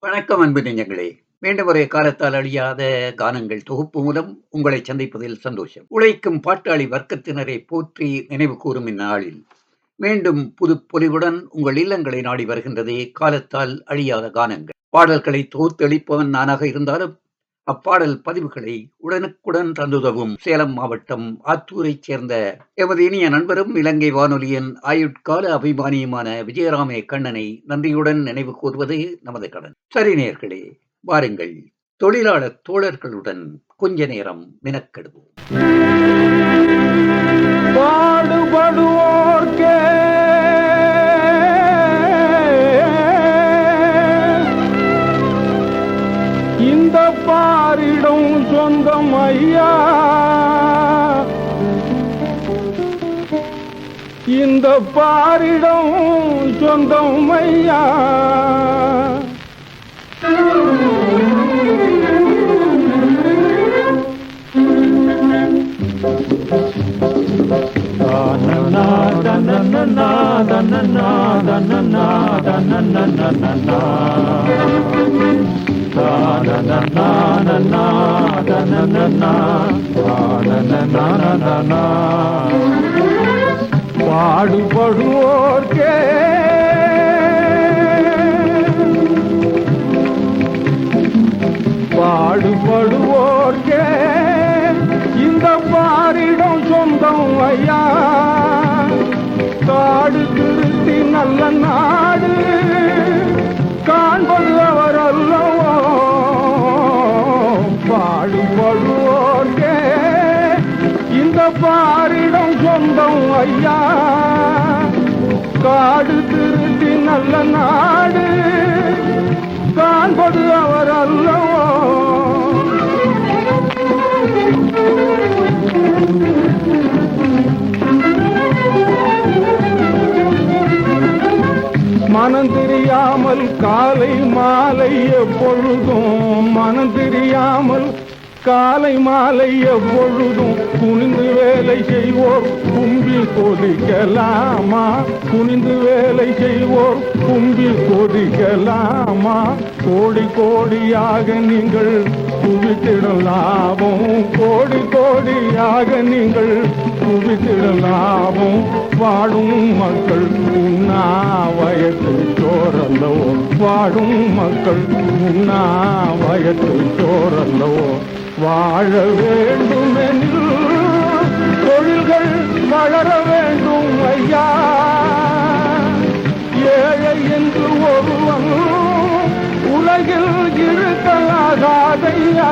வணக்கம் அன்பு நெஞ்சங்களே! மீண்டும் ஒரு காலத்தால் அழியாத கானங்கள் தொகுப்பு மூலம் உங்களை சந்திப்பதில் சந்தோஷம். உழைக்கும் பாட்டாளி வர்க்கத்தினரை போற்றி நினைவு கூரும் இந்நாளில், மீண்டும் புதுப்பொலிவுடன் உங்கள் இல்லங்களை நாடி வருகின்றதே காலத்தால் அழியாத கானங்கள். பாடல்களை தொகுத்தளிப்பவன் நானாக இருந்தாலும், அப்பாடல் பதிவுகளை உடனுக்குடன் தந்துதவும் சேலம் மாவட்டம் ஆத்தூரைச் சேர்ந்த எமது இனிய நண்பரும் இலங்கை வானொலியின் ஆயுட்கால அபிமானியுமான விஜயராமே கண்ணனை நன்றியுடன் நினைவு கூர்வது நமது கடன். சரி நேயர்களே, வாருங்கள் தொழிலாளர் தோழர்களுடன் கொஞ்ச நேரம் மினக்கெடுவோம். பாடுபடுவோர்க்கே இந்த பாரிடம் சொந்தம் ஐயா, இந்த பாரிடம் சொந்தம் ஐயா. பாடுபடுவோர்க்கே பாடுபடுவோர்க்கே இந்த பாரிடம் சொந்தம் ஐயா. காடு திருத்தி நல்ல நாடு காண்பது அவர் அல்லவோ. பாடுபடுவோர்க்கே இந்த பாரிடம் சொந்தம் ஐயா. காடு திருத்தி நல்ல நாடு காண்பது அவர் அல்லவோ. மனம் தெரியாமல் காலை மாலை எப்பொழுதும், மனம் தெரியாமல் காலை மாலை எப்பொழுதும் குனிந்து வேலை செய்வோர் கும்பில் கொதிக்கலாமா, குனிந்து வேலை செய்வோர் கும்பில் கொதிக்கலாமா. கோடி கோடியாக நீங்கள் குவித்திடலாவும், கோடி கோடியாக நீங்கள் குவித்திடலாவும். வாடும் மக்கள் உண்ணா வயத்து சோறல்லவோ, வாடும் மக்கள் உண்ணா வயத்து சோறல்லவோ. வாழ வேண்டுமெனில் தொழில்கள் வளர வேண்டும் ஐயா. ஏழை என்று ஒருவன் உலகில் இருக்கலாகாதையா.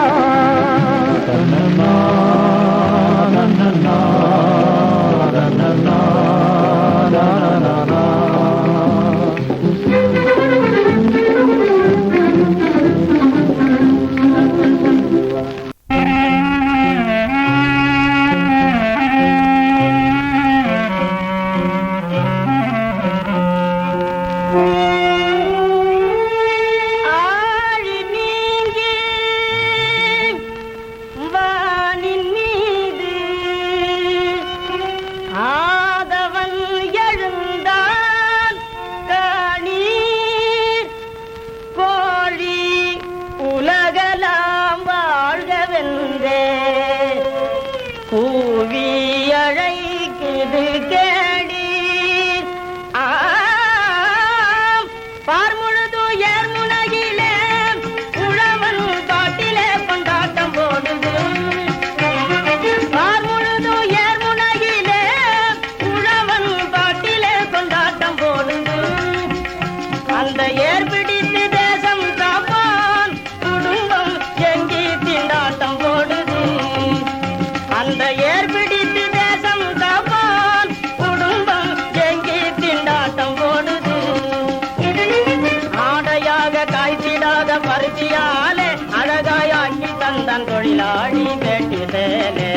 தொழிலாளி வேட்டி சேலே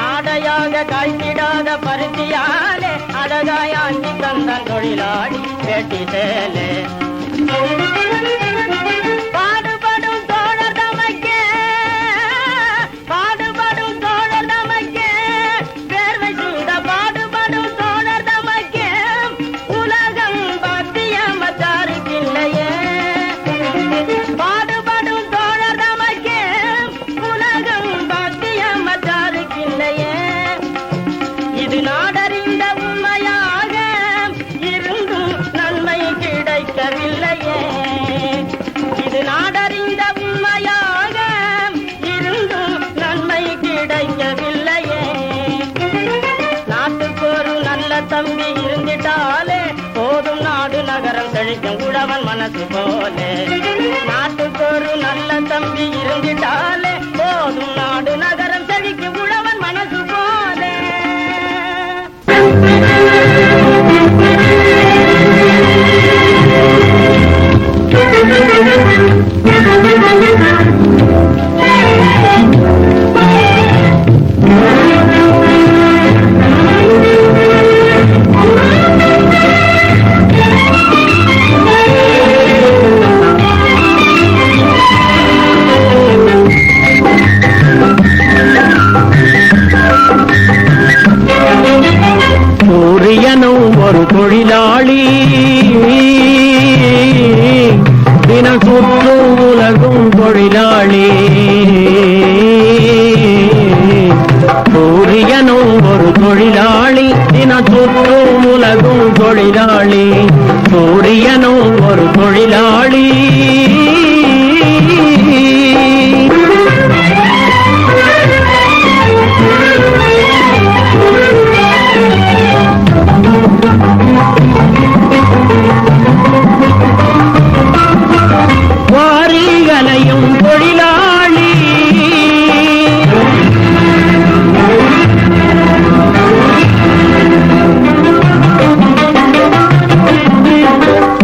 ஆடையாக காய்த்திடாத பருத்தியாலே அழகாயாக்கி தந்தான் தொழிலாளி வேட்டி சேலே. பாடுபடும் தோழர் தமக்கே, பாடுபடும் தோழர் தமக்கே, வேர்வை சூட பாடுபடும் தோழர் தமக்கே, உலகம் பத்தியமத்தாருக்கில்லையே. மனசு போல நாட்டுக்கு ஒரு நல்ல தம்பி இருந்துட்டாலே போதும் நாடு நகரம் செழிக்கு உழவன் மனசு போல ஒரு தொழிலாளி தினம் சுற்றும் உலகும் தொழிலாளி சூரியனும் ஒரு தொழிலாளி தினம் சுற்றும் உலகும் தொழிலாளி சூரியனும் ஒரு தொழிலாளி வாரிகளையும் தொழிலாளி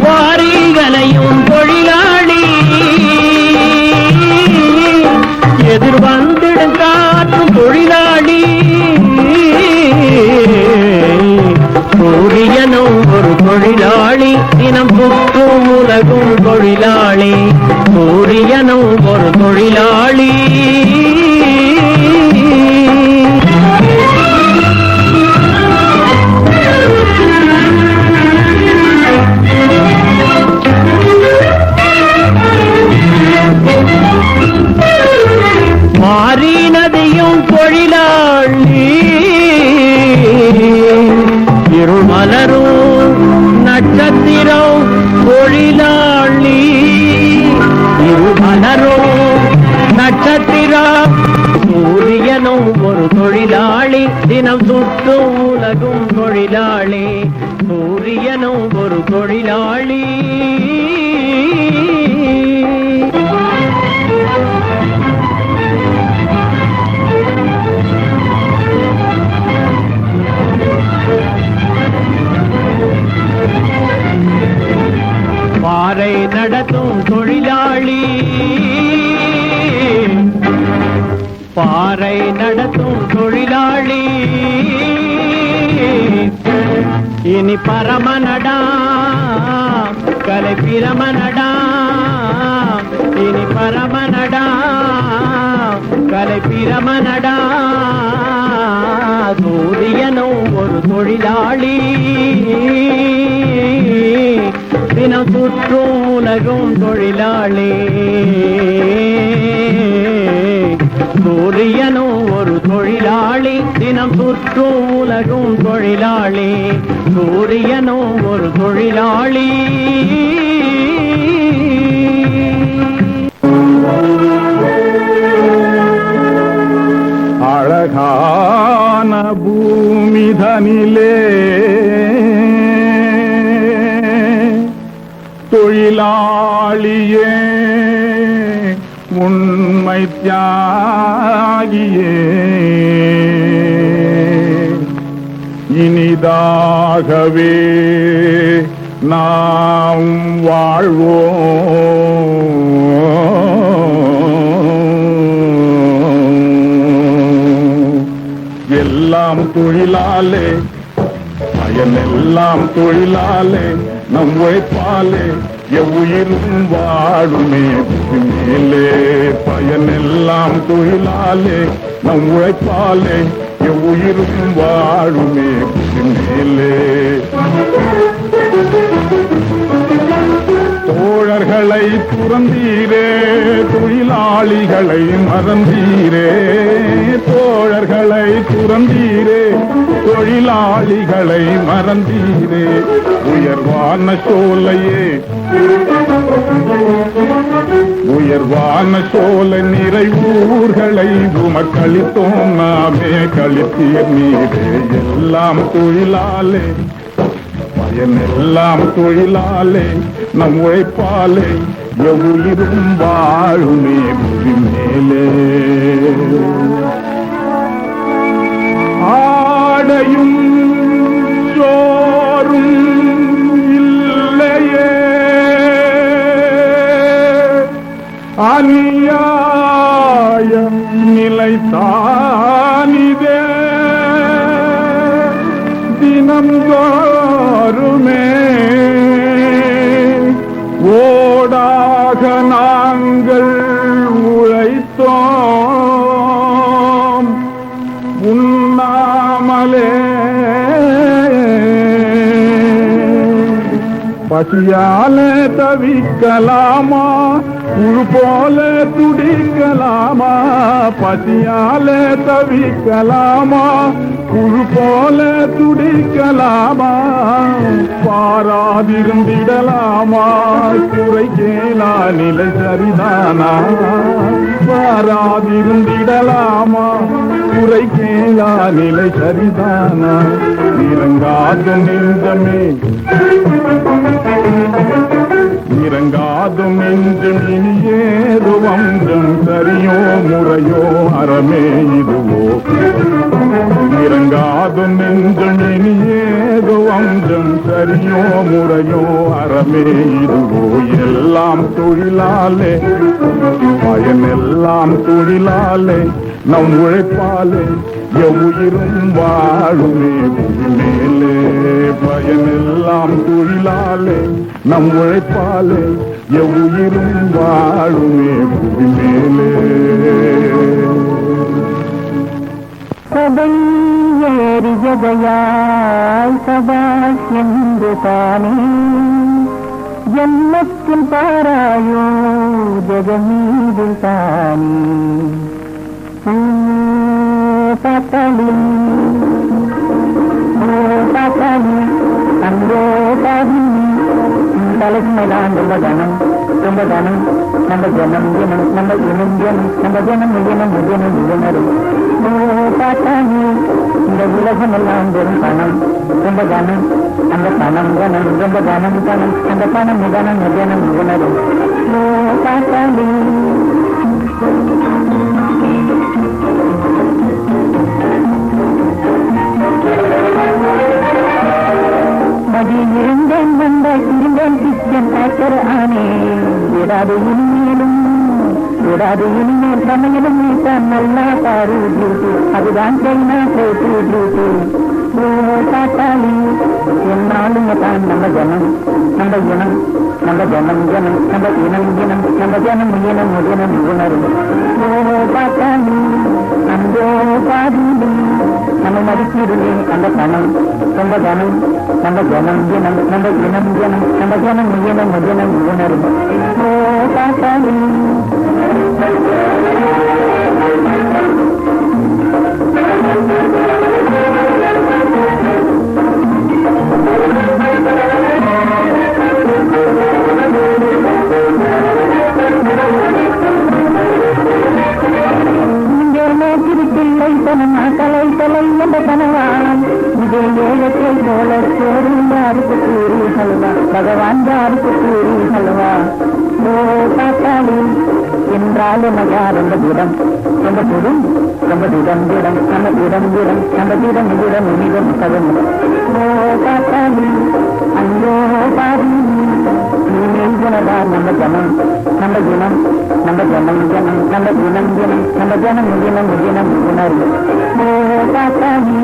வாரிகளையும் தொழிலாளி எதிர் வந்திடும் காற்றும் தொழிலாளி சூரியனும் ஒரு தொழிலாளி தினம் சுற்றும் உலகும் தொழிலாளி சூரியனும் ஒரு தொழிலாளி மாறி நதியும் தொழிலாளி இருள் மலரும் நட்சத்திரம் தொழிலாளி இருள் மலரும் நட்சத்திரம் சூரியனும் ஒரு தொழிலாளி தினம் சுற்றும் உலகும் தொழிலாளி சூரியனும் ஒரு தொழிலாளி பாறை நடத்தும் தொழிலாளி பாறை நடத்தும் தொழிலாளி இனி பரமனடா கலை பிரமனடா இனி பரமனடா கலை பிரமனடா சூரியனும் ஒரு தொழிலாளி தினம் சுற்றும் உலகும் தொழிலாளி சூரியனும் ஒரு தொழிலாளி தினம் சுற்றும் உலகும் தொழிலாளி சூரியனும் ஒரு தொழிலாளி அழகான பூமிதனிலே தொழிலாளியே உண்மை தியாகியே இனிதாகவே நாம் வாழ்வோம் எல்லாம் தொழிலாலே பயனெல்லாம் தொழிலாலே நம் உழைப்பாலே எவ்வுயிரும் வாழுமே மேலே பயனெல்லாம் தொழிலாலே நம் உழைப்பாலே எவ்வுயிரும் வாழுமே மேலே தோழர்களை துறந்தீரே தொழிலாளிகளை மறந்தீரே தோழர்களை துறந்தீரே தொழிலாளிகளை மறந்தீரே உயர்வான சோலையே உயர்வான சோலை நிறைவூர்களை உமக்களித்தோம் நாமே கழித்தீர் நீரே எல்லாம் தொழிலாலே பயனெல்லாம் தொழிலாலே நம் உழைப்பாலே எவ்வுயிரும் வாழுமே புவி மேலே. ஆடையும் சோறும் இல்லையே அநியாயம் நிலைத்தானிதே தினம்தோறுமே ஓடாக நாங்கள் உழைத்தோம் உண்ணாமலே பசியால தவிக்கலாமா புழு போல துடிக்கலாமா பசியால தவிக்கலாமா புழு போல துடிக்கலாமா பாராதிருந்திடலாமா குறை கேளா நிலை சரிதானா பாராதிருந்திடலாமா குறை கேளா நிலை சரிதானா இறங்காத நெஞ்சமே இறங்காதும் நெஞ்சும் இனி ஏதோ வஞ்சம் சரியோ முறையோ அறமே இதுவோ இறங்காதும் நெஞ்சும் இனி ஏதோ வஞ்சம் சரியோ முறையோ அறமே இதுவோ எல்லாம் தொழிலாலே பயனெல்லாம் தொழிலாலே நம் உழைப்பாலே எவ்வுயிரும் வாழுமே புவி மேலே பயனெல்லாம் தொழிலாலே நம் உழைப்பாலே எவ்வுயிரும் வாழுமே புவி மேலே. சபையேறியதையாய் சபாஷ் என்று தானே ஜன்னத்தில் பாராயோ ஜெகமீதில் தானே பத்தலி அங்கோ பாதி தலைக்கு மேலான் ரொம்ப கனம் ரொம்ப கனம் நம்ம ஜனம் ஜனம் நம்ம இனம் ஜனம் நம்ம ஜனம் இனம் ஜனம் இனரும் பாத்தானி இந்த உலகம் எல்லாம் வெறும் பணம் ரொம்ப கனம் அந்த பணம் கனம் ரொம்ப கனம் கனம் அந்த பணம் நிதனம் நிதனம் இனரும் பாத்தானி மதி இருந்தேன் வந்த இருந்தேன் கிச்சன் ஆக்கர் ஆனே விடாது இனிமேலும் விடாது இனிமேல் சமையலும் நீத்தான் நல்லா பாரு டியூட்டி அதுதான் சைனா போட்டு டியூட்டி காட்டாளி என்னாலும் தான் நம்ம ஜனம் நம்ம இனம் நம்ம ஜனம் ஜனம் நம்ம இனம் இனம் நம்ம ஜனம் இனம் இனம் உணரும் காட்டாளி அந்த பாதி நம்ம மதிப்பிடுவே அந்த பணம் ரொம்ப ஜனம் நம்ம ஜனம் ஜனம் நம்ம இனம் ஜனம் நம்ம ஜனம் இனம் இனம் உணரும் காட்டாளி திருப்பிள்ளை தனம் கலை தலை என்ற கனவான் இதே ஏழத்தை போல சோறுந்தாருக்கு கூறி ஹல்வா பகவான் தாருக்கு கூறி ஹல்வா ஓ காத்தாளி என்றாலும் மகார் என்ற தூரம் என்ற புதும் ரொம்ப தூரம் தூரம் நம்ம தூரம் தூரம் நம்ம தூரம் தூரம் இனிதம் கதம் ஓ காத்தாளி அங்கோ பாதி நீங்களா நம்ம ஜனம் நம்ம குணம் நம்ம ஜனம் ஜனம் நம்ம குணம் ஜனம் நம்ம ஜனம் முதினம் முதினம் உணர்வு ஓ காத்தாளி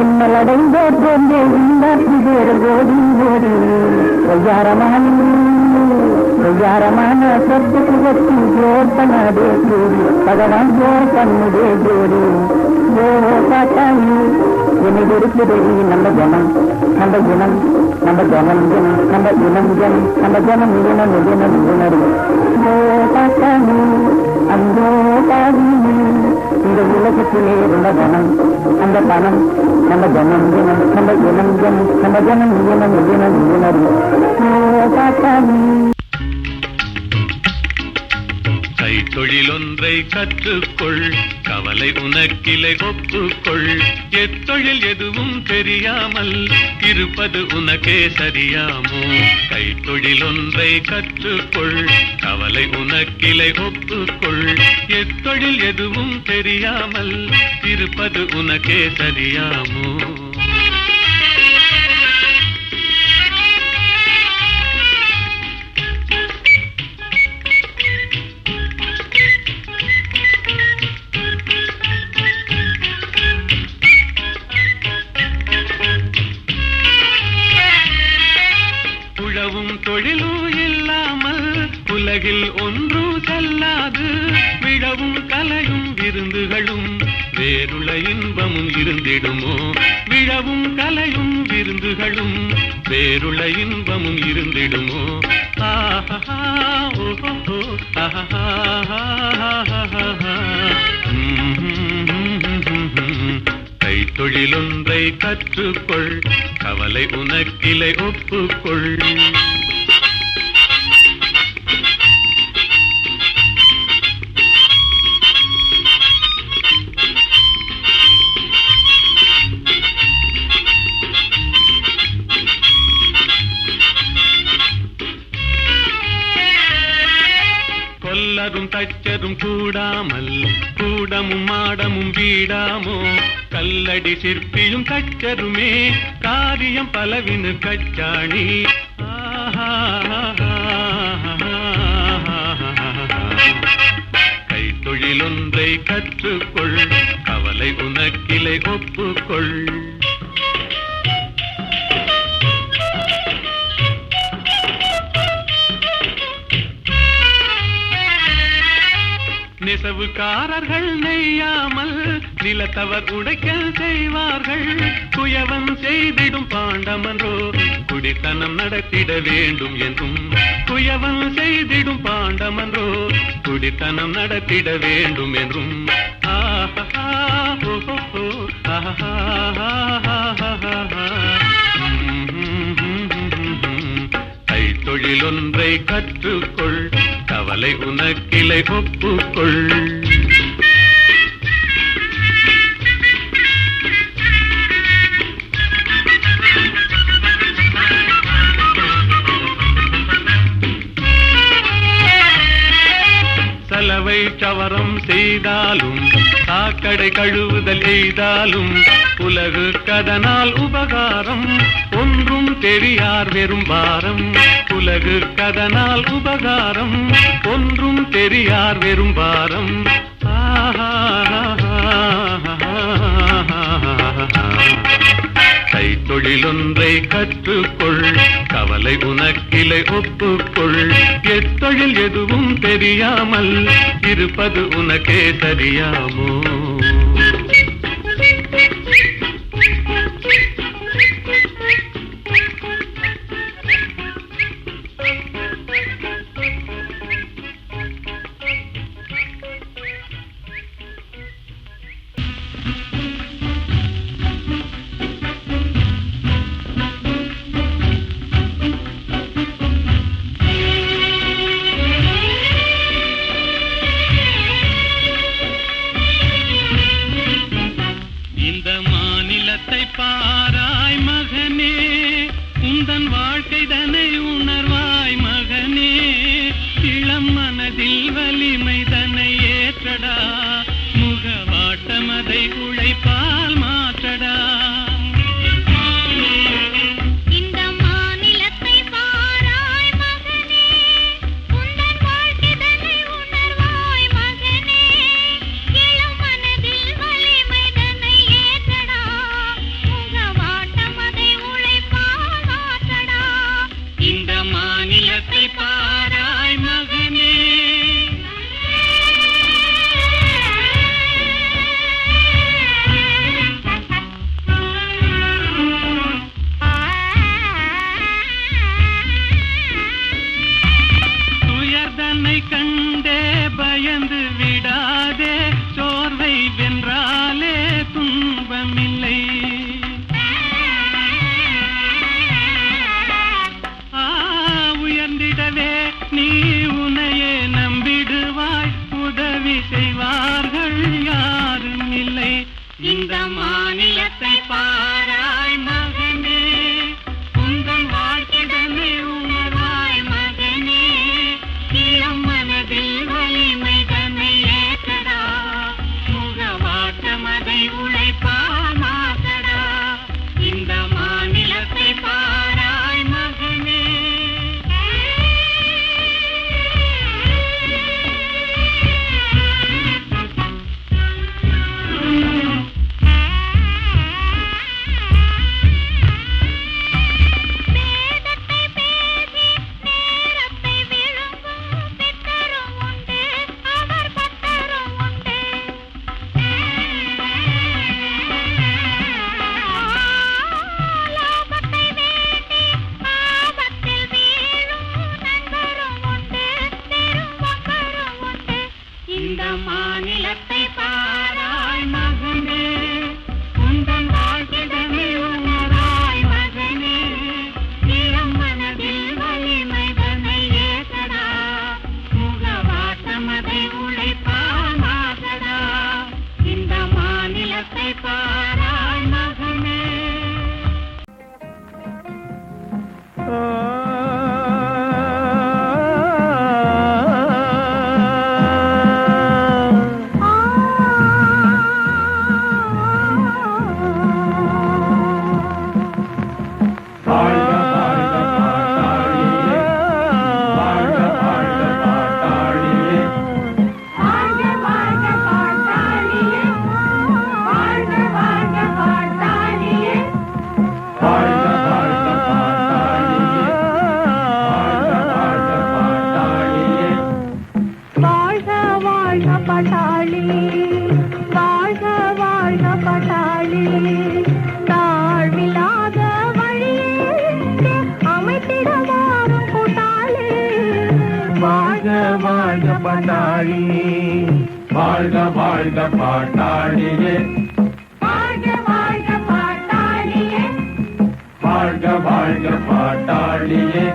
இன்னலடைந்தோர் போன்றே இன்னாற்று வேறு கோடி கோடி பொய்யாரமான சொத்து புகத்தி ஜோர்த்தனதே கூடி பகவான் ஜோர் கண்ணுதே ஜோடி ஓ காத்தாளி எனது நம்ம ஜனம் நம்ம குணம் நம்ம ஜனம் ஜனம் நம்ம இனம் ஜனம் நம்ம ஜனம் இனம் இனம் உணர்வு ஓ காத்தாளி அங்கோ பாதி இந்த உலகத்திலே உள்ள ஜனம் அந்த பணம் நம்ம ஜனம் ஜனம் நம்ம இனம் ஜனம் நம்ம ஜனம் இனம் இனம் உணர்வு ஓ காத்தாளி கை கைத்தொழிலொன்றை கற்றுக்கொள், கவலை உனக்கிலை ஒப்புக்கொள். எத்தொழில் எதுவும் தெரியாமல் இருப்பது உனக்கே சரியாமோ? கைத்தொழிலொன்றை கற்றுக்கொள், கவலை உனக்கிலை ஒப்புக்கொள். எத்தொழில் எதுவும் தெரியாமல் இருப்பது உனக்கே சரியாமோ? உழவும் தொழிலும் இல்லாமல் உலகில் ஒன்றும் செல்லாது. விழவும் கலையும் விருந்துகளும் வேறுள்ள இன்பமும் இருந்திடுமோ? விழவும் கலையும் விருந்துகளும் வேறுள்ள இன்பமும் இருந்திடுமோ? ஆஹா ஓஹோ ஆஹா. கைத்தொழிலொன்றை கற்றுக்கொள், கவலை உனக்கிலை ஒப்புக்கொள். கொல்லரும் தச்சரும் கூடாமல் கூடமும் மாடமும் வீடாமோ? கல்லடி சிற்பியும் தச்சருமே காரியம் பலவினு கச்சாணி. கைத்தொழிலொன்றை கற்றுக்கொள், கவலை உனக்கிலை ஒப்புக்கொள். நெசவுக்காரர்கள் நெய்யாமல் நிலத்தவர் உடைக்கல் செய்வார்கள். குயவன் செய்திடும் பாண்டமன்றோ குடித்தனம் நடத்திட வேண்டும் என்றும். குயவன் செய்திடும் பாண்டமன்றோ குடித்தனம் நடத்திட வேண்டும் என்றும். ஆஹா ஓஹோ ஆஹா. கைத்தொழிலொன்றை கற்றுக்கொள், கவலை உனக்கிலை ஒப்புக்கொள். சலவை சவரம் செய்தாலும் சாக்கடை கழுவுதல் எய்தாலும் உலகு கதனால் உபகாரம் ஒன்றும் தெரியார் வெறும் பாரம். உலகு கதனால் உபகாரம் ஒன்றும் தெரியார் வெறும் பாரம். கைத்தொழிலொன்றை கற்றுக்கொள், கவலை உனக்கிலை ஒப்புக்கொள். எத்தொழில் எதுவும் தெரியாமல் இருப்பது உனக்கே சரியாமோ? பாராய் மகனே, உந்தன் வாழ்க்கை தனை உணர்வாய் மகனே. இளம் மனதில் வலிமை தன்னை ஏற்றடா, முகவாட்டமதை உழைப்பால் மாற்றடா. கண்டே பயந்து விடாதே, சோர்வை வென்றாலே துன்பமில்லை. உயர்ந்திடவே நீ உன்னையே நம்பிடுவாய், பாட்டாளி வாழ்க வாழ்க பாட்டாளியே வாழ்க வாழ்க பாட்டாளியே வாழ்க வாழ்க பாட்டாளியே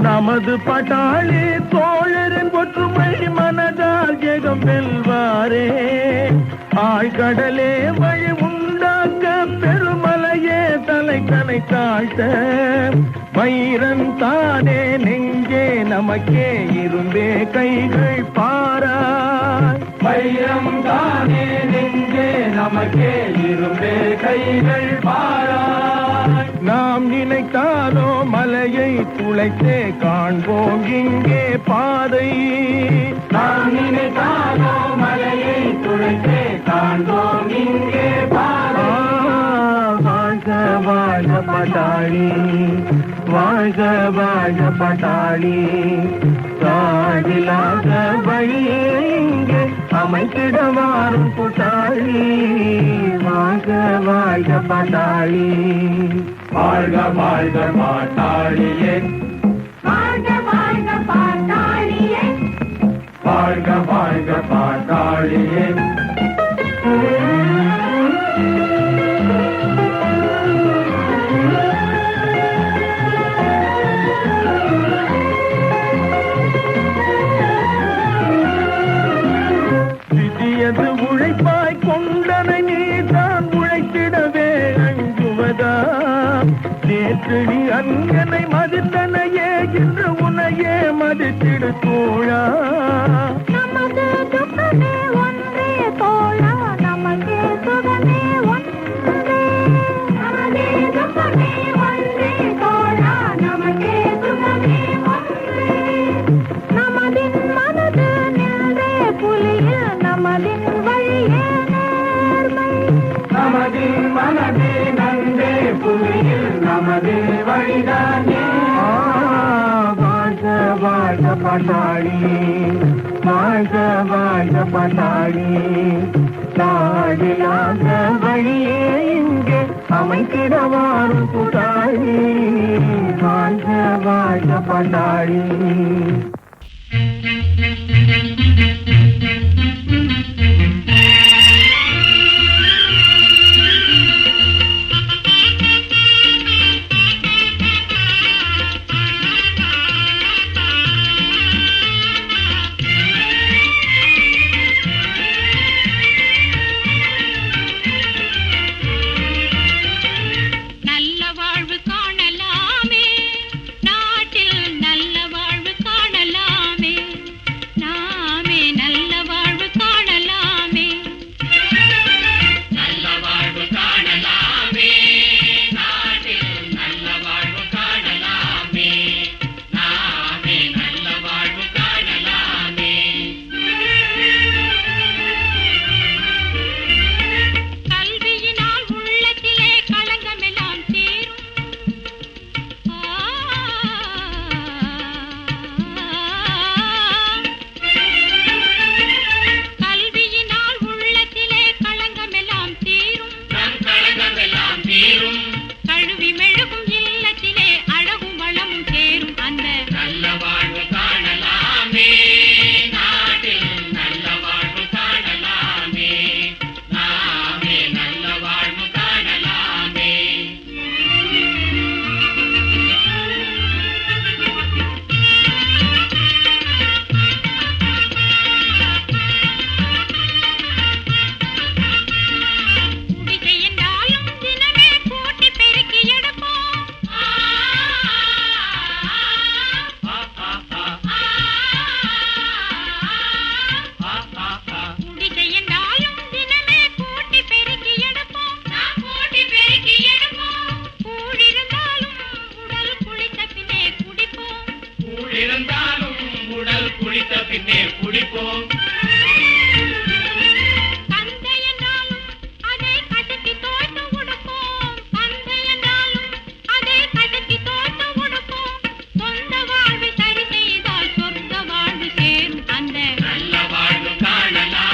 நமது பட்டாளி தோழரின் ஒற்றுமை மனதால் ஜெகம் வெல்வாரே ஆழ்கடலே வழி உண்டாக்க பெருமலையே தலை தலை தாழ்த்த வைரன் தானே நெஞ்சே நமக்கே இருந்தே கைகள் பாராய் வைரம் தானே நெஞ்சே நமக்கே இருந்தே கைகள் பாராய் நாம் நினைத்தாலோ மலையை துளைத்தே காண்போம் இங்கே பாதை நாம் நினைத்தாலோ மலையை துளைத்தே காண்போம் இங்கே பாதை வாழ்க வாழ்க பட்டாளி வாழ்க வாழ்க பட்டாளி காடிலாக வழியே இங்கே அமைத்திடவாரும் புட்டாளி வாழ்க வாழ்க பட்டாளி வாழ்க வாழ்க பாட்டாளியே வாழ்க வாழ்க பாட்டாளியே வாழ்க வாழ்க பாட்டாளியே விதியது உழைப்பாய் கொண்டனை நீதான் உழைத்திடவே அஞ்சுவதா நேற்று நீ அங்கனை மதித்தனையே இன்று உனையே மதித்திடு தோழா நமது துக்கமே ஒன்றே தோழா நமது சுகமே ஒன்றே நமது துக்கமே ஒன்றே தோழா நமது சுகமே ஒன்றே நமதின் மனது நின்றே புலியில் நமதின் வழியே நேர்மை நமதின் மனதே நன்றே புவியில் நமது வழிதானே வாழ்க வாழ்க பட்டாளி வாழ்க வாழ்க பட்டாளி நாடிலாக வழியே இங்கே அமைத்திடவாரும் புட்டாளி வாழ்க வாழ்க பட்டாளி நல்ல வாழ்வு காணலாமே நாட்டில் நல்ல வாழ்வு காணலாமே நாமே நல்ல வாழ்வு காணலாமே நல்ல வாழ்வு காணலாமே நாட்டில் நல்ல வாழ்வு காணலாமே நாமே நல்ல வாழ்வு காணலாமே கல்வியினால் உள்ளத்திலே களங்கமெல்லாம் தீரும் கல்வியினால் உள்ளத்திலே களங்கமெல்லாம் தீரும் களங்கமெல்லாம் தீரும் கழுவி மெழுகும் இல்லத்திலே அழகும் வளமும் சேரும் அந்த நல்ல வாழ்வு காணலாமே நாட்டில் நல்ல வாழ்வு காணலாமே நாமே நல்ல வாழ்வு காணலாமே குடிசை என்றாலும் தினமே கூட்டி பெருக்கி எடுப்போம் குடிசை என்றாலும் தினமே கூட்டி பெருக்கி எடுப்போம் கூட்டி பெருக்கி எடுப்போம் கூழிருந்தாலும் உடல் குளித்த பின்னே குடிப்போம் இருந்தாலும் உடல் குளித்த பின்னே குடிப்போம் கந்தை என்றாலும் அதை கடுக்கி தோய்த்து உடுப்போம் கந்தை என்றாலும் அதை கடுக்கி தோய்த்து உடுப்போம் சொந்த வாழ்வு சரி செய்தால் சொர்க்க வாழ்வு சேரும் அந்த நல்ல வாழ்வு காணலாம்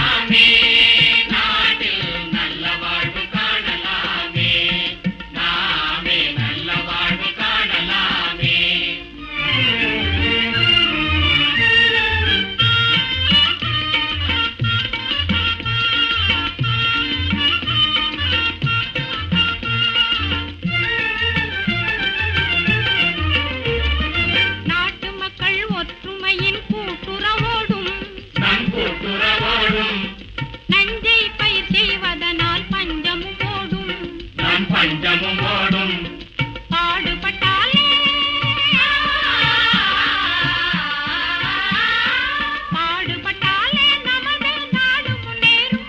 ரத்தமும் ஓடும். பாடுபட்டாலே பாடுபட்டாலே நமது நாடு முன்னேறும்.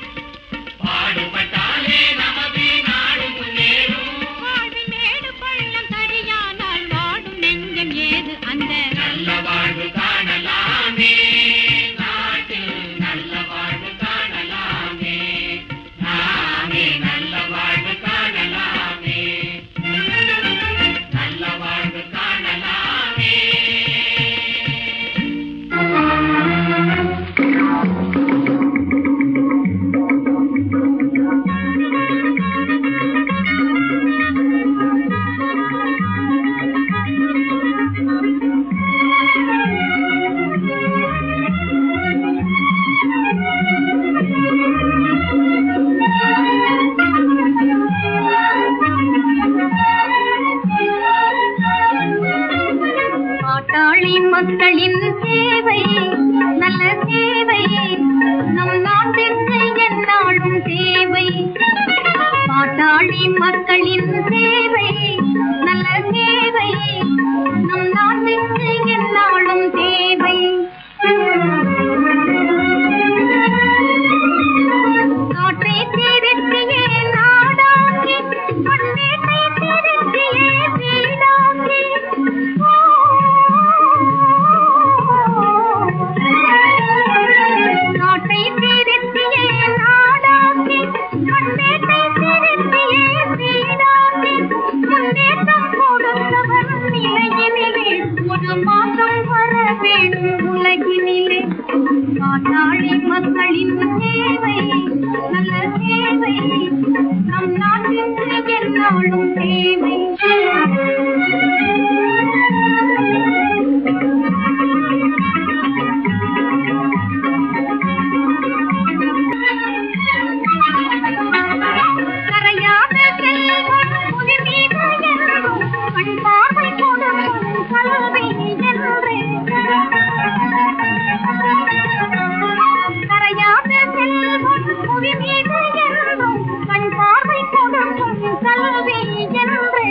பாடுபட்டாலே நமது நாடு முன்னேறும். வாழ்வின் மேடு பள்ளம் சரியானால் வாடும் நெஞ்சம் ஏது அந்த நல்ல வாழ்வு காணலாமே, நாட்டில் நல்ல வாழ்வு காணலாமே, நாமே நல்ல வாழ்வு காணலாமே, நல்ல வாழ்வு காணலாமே. பாட்டாளி மக்களின் சேவை நல்ல சேவை நம் நாட்டிற்கு எந்நாளும் தேவை. பாட்டாளி மக்களின் சேவை நல்ல சேவை நம் நாட்டிற்கு எந்நாளும் தேவை. காற்றை திருத்தியே நாடாக்கி மண்ணீட்டை திருத்தியே வீடாக்கி நாட்டை திருத்தியே நாடாக்கி மண்ணீட்டை திருத்தியே வீடாக்கி முன்னேற்றம் கொடுத்தவர் நிலையினிலே ஒரு மாற்றம் வர வேண்டும் உலகினிலே. பாட்டாளி மக்களின் சேவை நல்ல சேவை நம் நாட்டிற்கு எந்நாளும் தேவை. கரையாத செல்வம் புவி மீது என்றும் கண் பார்வை கொடுக்கும் கல்வி என்றே. கரையாத செல்வம் புவி மீது என்றும் கண் பார்வை கொடுக்கும் கல்வி என்றே.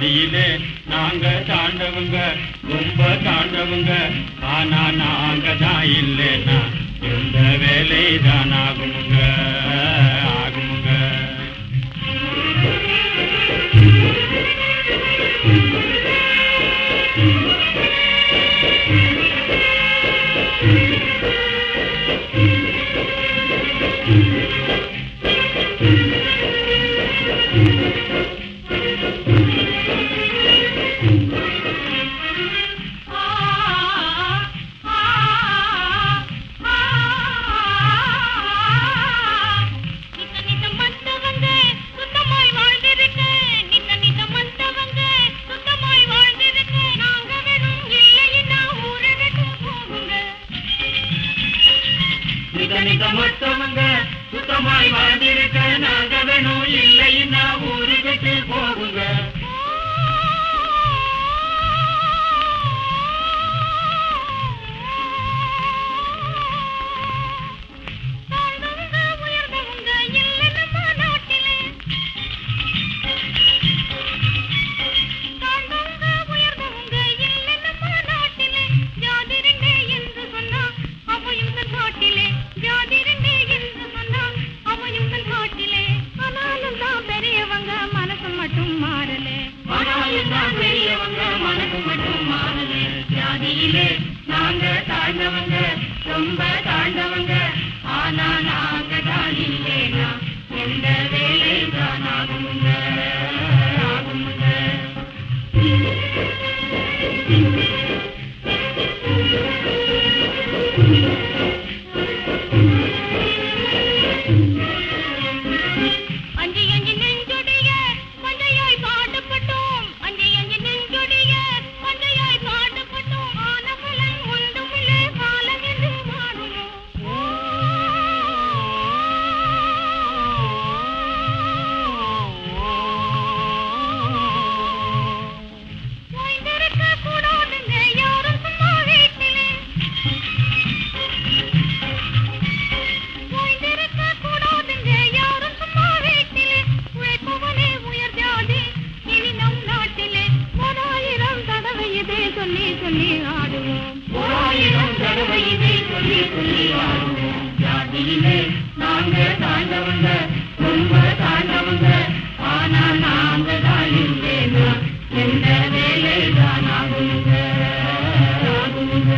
ஜாதியிலே நாங்க தாண்டவங்க ரொம்ப தாண்டவங்க ஆனா நாங்க தான் இல்லைன்னா எந்த வேலை தான் ஆகுமுங்க ஆகுமுங்க மற்றவங்க சுத்தமாய் வாழ்ந்திருக்க நாங்க வேணும் இல்லைன்னா ஊருக்கு போகுங்க நாங்க தாழ்ந்தவங்க ரொம்ப தாழ்ந்தவங்க ஆனா நாங்க தான் இல்லைனா எந்த வேலை தான் ஆகுமுங்க ஆகுமுங்க நாங்க தாண்டவங்க ரொம்ப தாண்டவங்க ஆனா நாங்க தான் இல்லைனா எந்த வேலை தான் ஆகுங்க ஆகுங்க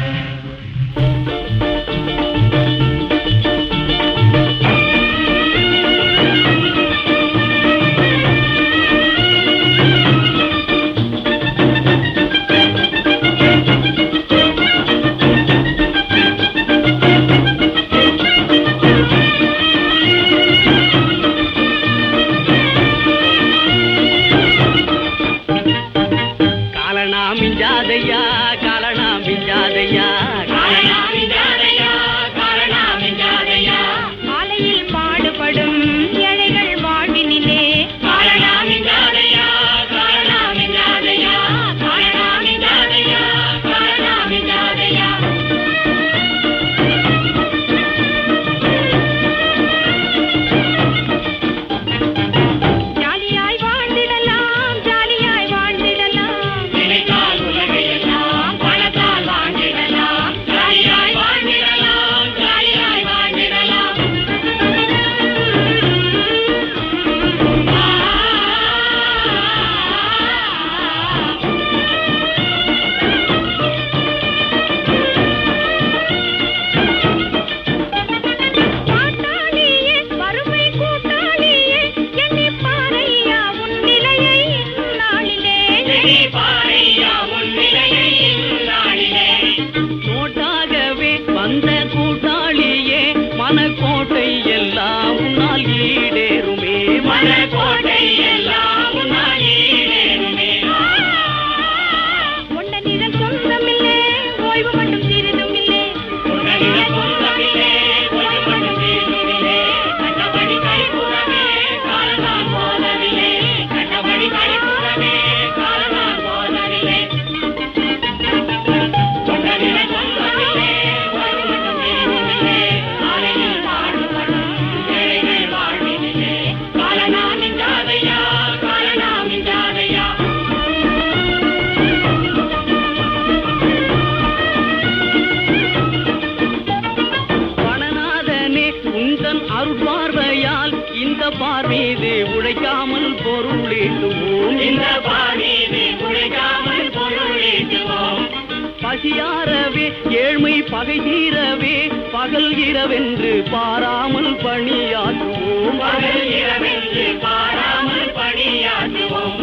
ஏழ்மை பகை தீரவே பகல் இரவென்று பாராமல் பணியாற்றுவோம். பகல் இரவென்று பாராமல் பணியாற்றுவோம்.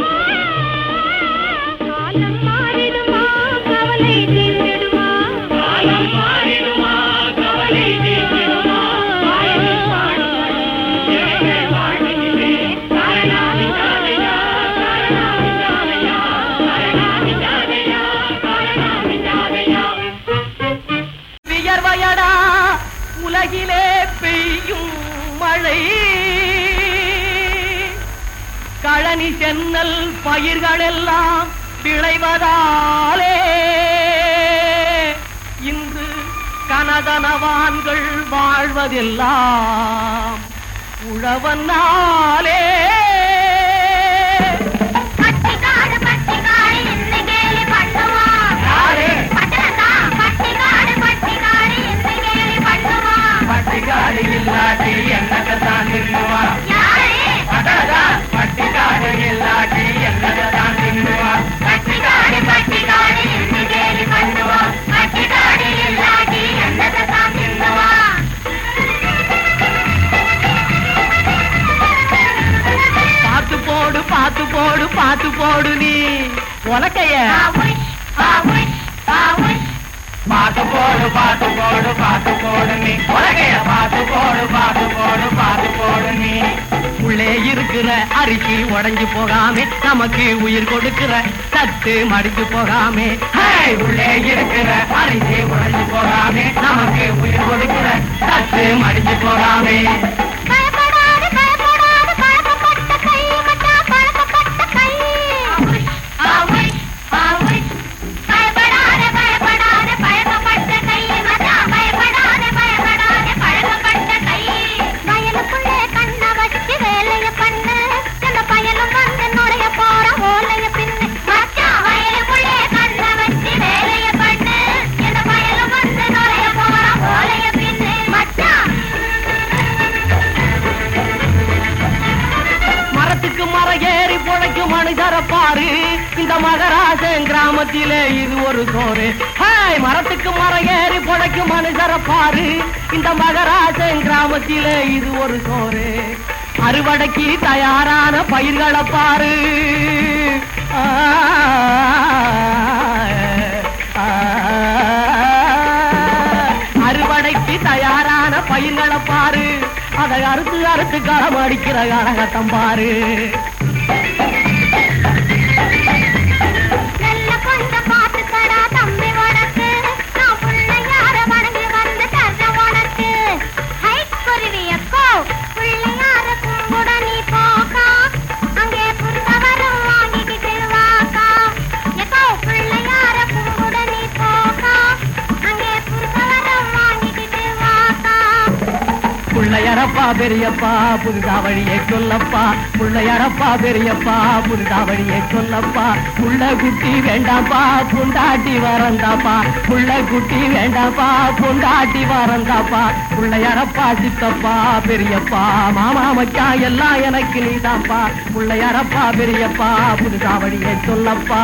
காலம் மாறிடுமா கவலை தீர்ந்திடுமா, காலம் மாறிடுமா கவலை தீர்ந்திடுமா, வாயில் பாடுவோம் எங்கள் வாழ்வினிலே காரணாமிதாதையா காரணாமிதாதையா காரணாமிதாதையா காரணாமிதாதையா. வியர்வையடா உலகிலே பெய்யும் மழை, கழனி சென்னல் பயிர்களெல்லாம் விளைவதாலே இன்று கனதனவான்கள் வாழ்வதெல்லாம் உழவனாலே. பட்டிக்காடு பட்டிக்காடு என்ன கேலி பண்ணுவா, பட்டிக்காடு பட்டிக்காடு என்ன கேலி பண்ணுவா, பட்டிக்காடு இல்லாட்டி என்னதான் தின்னுவா, பட்டிக்காடு இல்லாட்டி என்னதான் தின்னுவா, பட்டிக்காடு பட்டிக்காடு என்ன கேலி பண்ணுவா, பட்டிக்காடு இல்லாட்டி என்னதான் தின்னுவா. பாத்து போடு பாத்து போடு பாத்து போடு நீ உலக்கைய பாட்டு போடு பாட்டு போடு பாட்டு போடு நீ உலகைய பாட்டு போடு பாட்டு போடு பாட்டு போடு நீ. உள்ளே இருக்கிற அரிசி உடைஞ்சு போகாமே நமக்கு உயிர் கொடுக்கிற சத்து மடிஞ்சு போகாமே. உள்ளே இருக்கிற அரிசி உடைஞ்சு போகாமே நமக்கு உயிர் கொடுக்கிற சத்து மடிஞ்சு போகாமே. பயப்படாது பயப்படாது பழக்கப்பட்ட கை மட்டா பழக்கப்பட்ட கை. பயப்படாத பயப்படாத பழக்கப்பட்ட கை மட்டா பயப்படாத பயப்படாத பழக்கப்பட்ட கை. வயலுக்குள்ளே கண்ண வச்சு வேலைய பண்ணு, இந்த பயலும் வந்து நுழைய போற ஓலைய பின்னு. மச்சா வயலுக்குள்ளே கண்ண வச்சு வேலைய பண்ணு, இந்த பயலும் வந்து நுழைய போற ஓலைய பின்னு. மச்சா மரத்துக்கு மரம் ஏறி பொழைக்கும் மனிதர பாரு, இந்த மகராசன் கிராமத்திலே இது ஒரு சோறு. மரத்துக்கு மரம் ஏறி பொழைக்கும் மனிதர பாரு, இந்த மகராசன் கிராமத்திலே இது ஒரு சோறு. அறுவடைக்கு தயாரான பயிர்களை பாரு, அறுவடைக்கு தயாரான பயிர்களை பாரு, அதை அறுத்து அறுத்து களம் அடிக்கிற கரகட்டம் பாரு. நல்ல கொஞ்சம் பார்த்து தடா தம்பி உனக்கு, நான் பிள்ளையார வணங்கி வந்து தர்ற உனக்கு. ஹை குருவியக்கோ பிள்ளையார கும்பிட நீ போக்கா, அங்கே புத்தவரம் வாங்கிக்கிட்டு வாக்கா. எக்கோ பிள்ளையார கும்பிட நீ போக்கா, அங்கே புத்தவரம் வாங்கிக்கிட்டு வாக்கா. பிள்ளையாரப்பா பெரியப்பா புதுதா வழியை சொல்லப்பா, பிள்ளையாரப்பா பெரியப்பா புதுதா வழியை சொல்லப்பா. புள்ள குட்டி வேண்டாப்பா பொண்டாட்டி வரந்தாப்பா, புள்ள குட்டி வேண்டாப்பா பொண்டாட்டி வரந்தாப்பா. பிள்ளையாரப்பா சித்தப்பா பெரியப்பா மாமா மச்சான் எல்லாம் எனக்கு நீதாப்பா, பிள்ளையாரப்பா பெரியப்பா புதுதா வழியை சொல்லப்பா.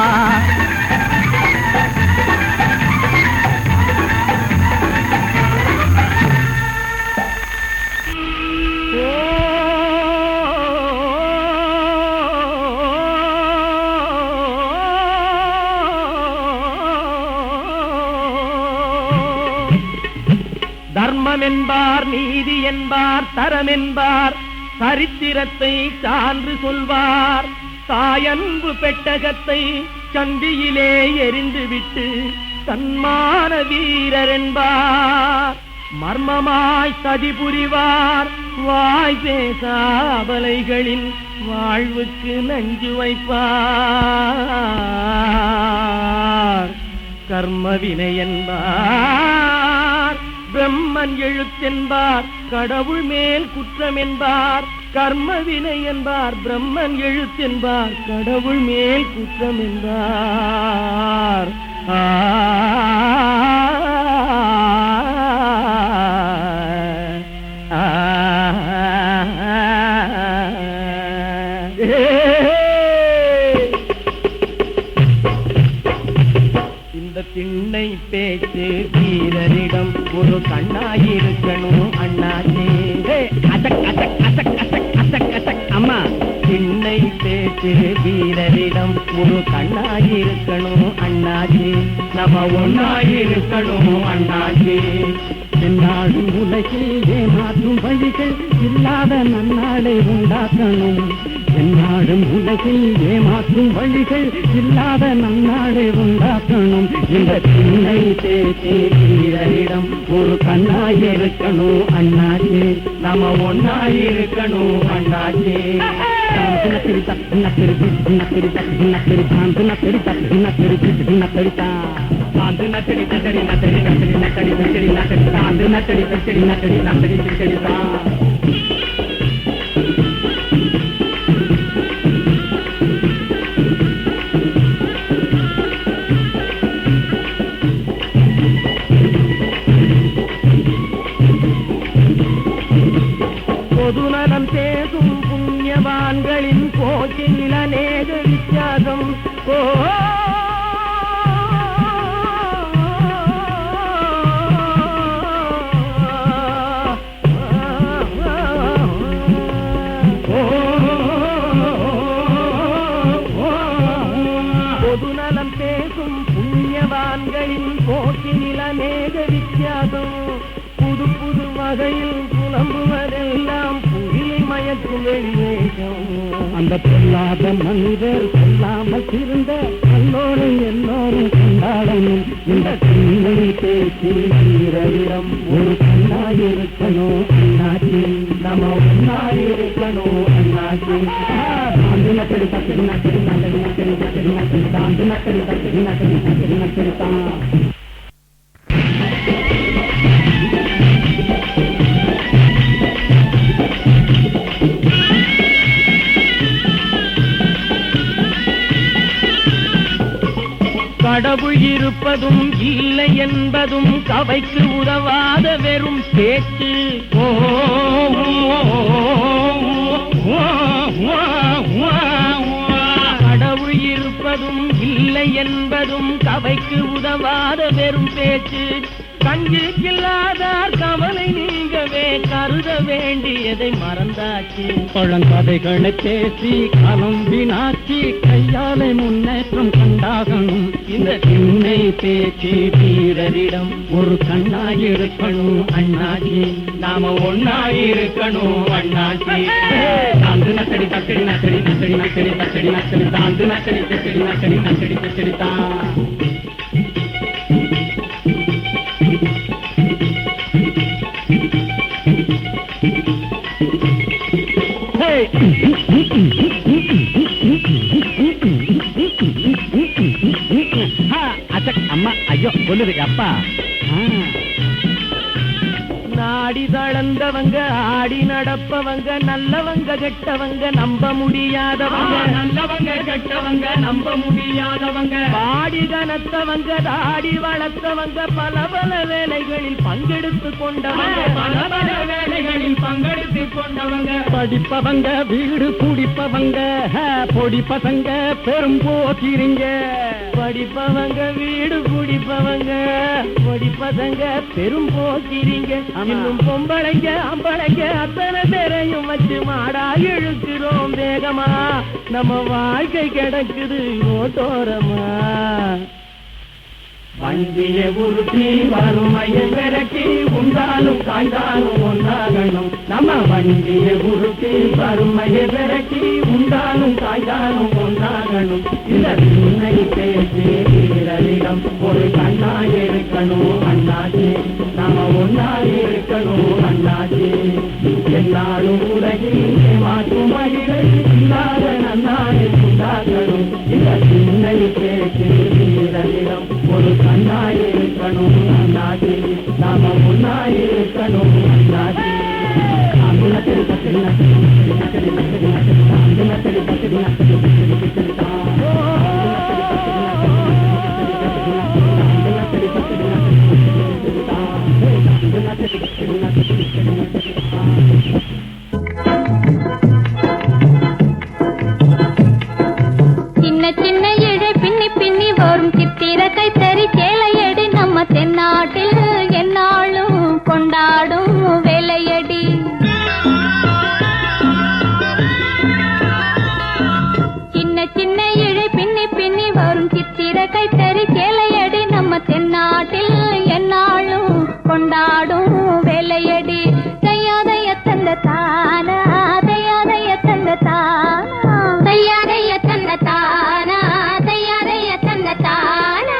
தர்மம் என்பார் நீதி என்பார் தரம் என்பார் சரித்திரத்தை சான்று சொல்வார். தாயன்பு பெட்டகத்தை சந்தியிலே எரிந்துவிட்டு தன்மான வீரர் என்பார். மர்மமாய் சதி புரிவார் வாய் பேசாபலைகளின் வாழ்வுக்கு நஞ்சு வைப்பார். கர்ம வினை என்பார் பிரம்மன் எழுத்தென்பார், கடவுள் மேல் குற்றம் என்பார். கர்ம வினை என்பார் பிரம்மன் எழுத்தென்பார், கடவுள் மேல் குற்றம் என்பார். இந்த திண்ணை பேச்சு வீரர் ஒரு கண்ணாயிருக்கணும் அண்ணாச்சி. அசக் அசக் அசக் அசக் அசக் அசக் அம்மா சின்னை பேச்சு வீரரிடம் ஒரு கண்ணாயிருக்கணும் அண்ணாச்சி. நம்ம ஒன்னாயிருக்கணும் அண்ணாச்சி. என்னாடு உலகில் ஏமாற்றும் வழிகள் இல்லாத நன்னாளை உண்டாக்கணும். என்னாடும் உலகில் ஏமாற்றும் வழிகள் இல்லாத நன்னாளை உண்டாக்கணும். இந்த சின்னை பேச்சு வீரரிடம் ஒரு கண்ணாயிருக்கணும் அண்ணாச்சி. நம்ம ஒன்னாயிருக்கணும் அண்ணாச்சி. பொதுநலம் பேசும் புண்ணியவான்களின் போக்கில் அநேக வித்தியாசம். பொதுநலம் பேசும் புண்ணியவான்களின் போக்கில் அநேக வித்தியாசம். புது புது வகையில் புலம்புவதெல்லாம் புதியை மயக்கும் வெளிவேகம். அந்த பொல்லாத மனிதர் சொல்லாமல் இருந்த எல்லோரும் எல்லோரும் கொண்டாடணும். இந்த சின்னை பேச்சு வீரரிடம் ஒரு கண்ணாயிருக்கணும் அண்ணாச்சி. நம்ம ஒன்னாயிருக்கணும் அண்ணாச்சி. நக்கடி தக்கடி நக்கடி நக்கடி நக்கடி நக்கடி நக்கடி தாண்டு நக்கடி தக்கடி நக்கடி நக்கடி நக்கடி தான். கடவுள் இருப்பதும் இல்லை என்பதும் கவைக்கு உதவாத வெறும் பேச்சு. கடவுள் இருப்பதும் இல்லை என்பதும் கவைக்கு உதவாத வெறும் பேச்சு. கஞ்சிக்கில்லாதார் கவலை நீங்கவே கருத வேண்டியதை மறந்தாச்சு. பழங்கதைகளை பேசி காலம் வீணாச்சி கையாலை முன்னேற்றம் கண்டாகணும். இந்த சின்னை பேச்சு வீரரிடம் ஒரு கண்ணாயிருக்கணும் அண்ணாச்சி. நாம ஒன்னாயிருக்கணும் அண்ணாச்சி. தாந்து நக்கடி தக்கடி நக்கடி நக்கடி நக்கடி தக்கடி நக்கடி தாந்து நக்கடி தக்கடி நக்கடி நக்கடி தக்கடி தான். அம்மா ஐயோ சொல்லுது அப்பா. நாடி தளர்ந்தவங்க ஆடி நடப்பவங்க நல்லவங்க கெட்டவங்க நம்ப முடியாதவங்க. நல்லவங்க கெட்டவங்க நம்ப முடியாதவங்க. பாடி கனத்தவங்க தாடி வளர்த்தவங்க பல பல வேலைகளில் பங்கெடுத்து கொண்டவங்க. பல பல வேலைகளில் பங்கெடுத்து கொண்டவங்க. படிப்பவங்க வீடு குடிப்பவங்க பொடி பசங்க பெரும் போக்கிறீங்க. படிப்பவங்க வீடு குடிப்பவங்க பொடி பசங்க பெரும் போக்கிறீங்க. இன்னும் பொம்பளைங்க அம்பளைங்க அத்தனை பேரையும் வச்சு மாடா இழுக்கிறோம் வேகமா. நம்ம வாழ்க்கை கிடக்குது ஓட்டோரமா. வண்டிய உருட்டி வறுமையை விரட்டி உண்டாலும் காய்ந்தாலும் ஒன்றாகணும். நம்ம வண்டிய உருட்டி வறுமையை விரட்டி உண்டாலும் காய்ந்தாலும் ஒன்றாகணும். இந்த சின்னை பேச்சு வீரரிடம் ஒரு கண்ணாயிருக்கணும் அண்ணாச்சி. நாம ஒன்னாயிருக்கணும் அண்ணாச்சி. எல்லாரும் உலகில் மாற்றும் வழிகள் இல்லாத நன்னாளை உண்டாக்கணும். இந்த சின்னை பேச்சு வீரரிடம் ஒரு கண்ணாயிருக்கணும் அண்ணாச்சி. நாம ஒன்னாயிருக்கணும் அண்ணாச்சி. நக்கடி தக்கடி நக்கடி நக்கடி நக்கடி நக்கடி நக்கடி தக்கடி நக்கடி நக்கடி சின்ன சின்ன இழை பின்னி பின்னி வரும் சித்திர கைத்தறி சேலையடி நம்ம தென்னாட்டில் என்னாலும் கொண்டாடும் வேலையடி தையாதைய தந்த தானா தையாதைய தந்த தானா தையாதைய தந்த தானா தையாதைய தந்த தானா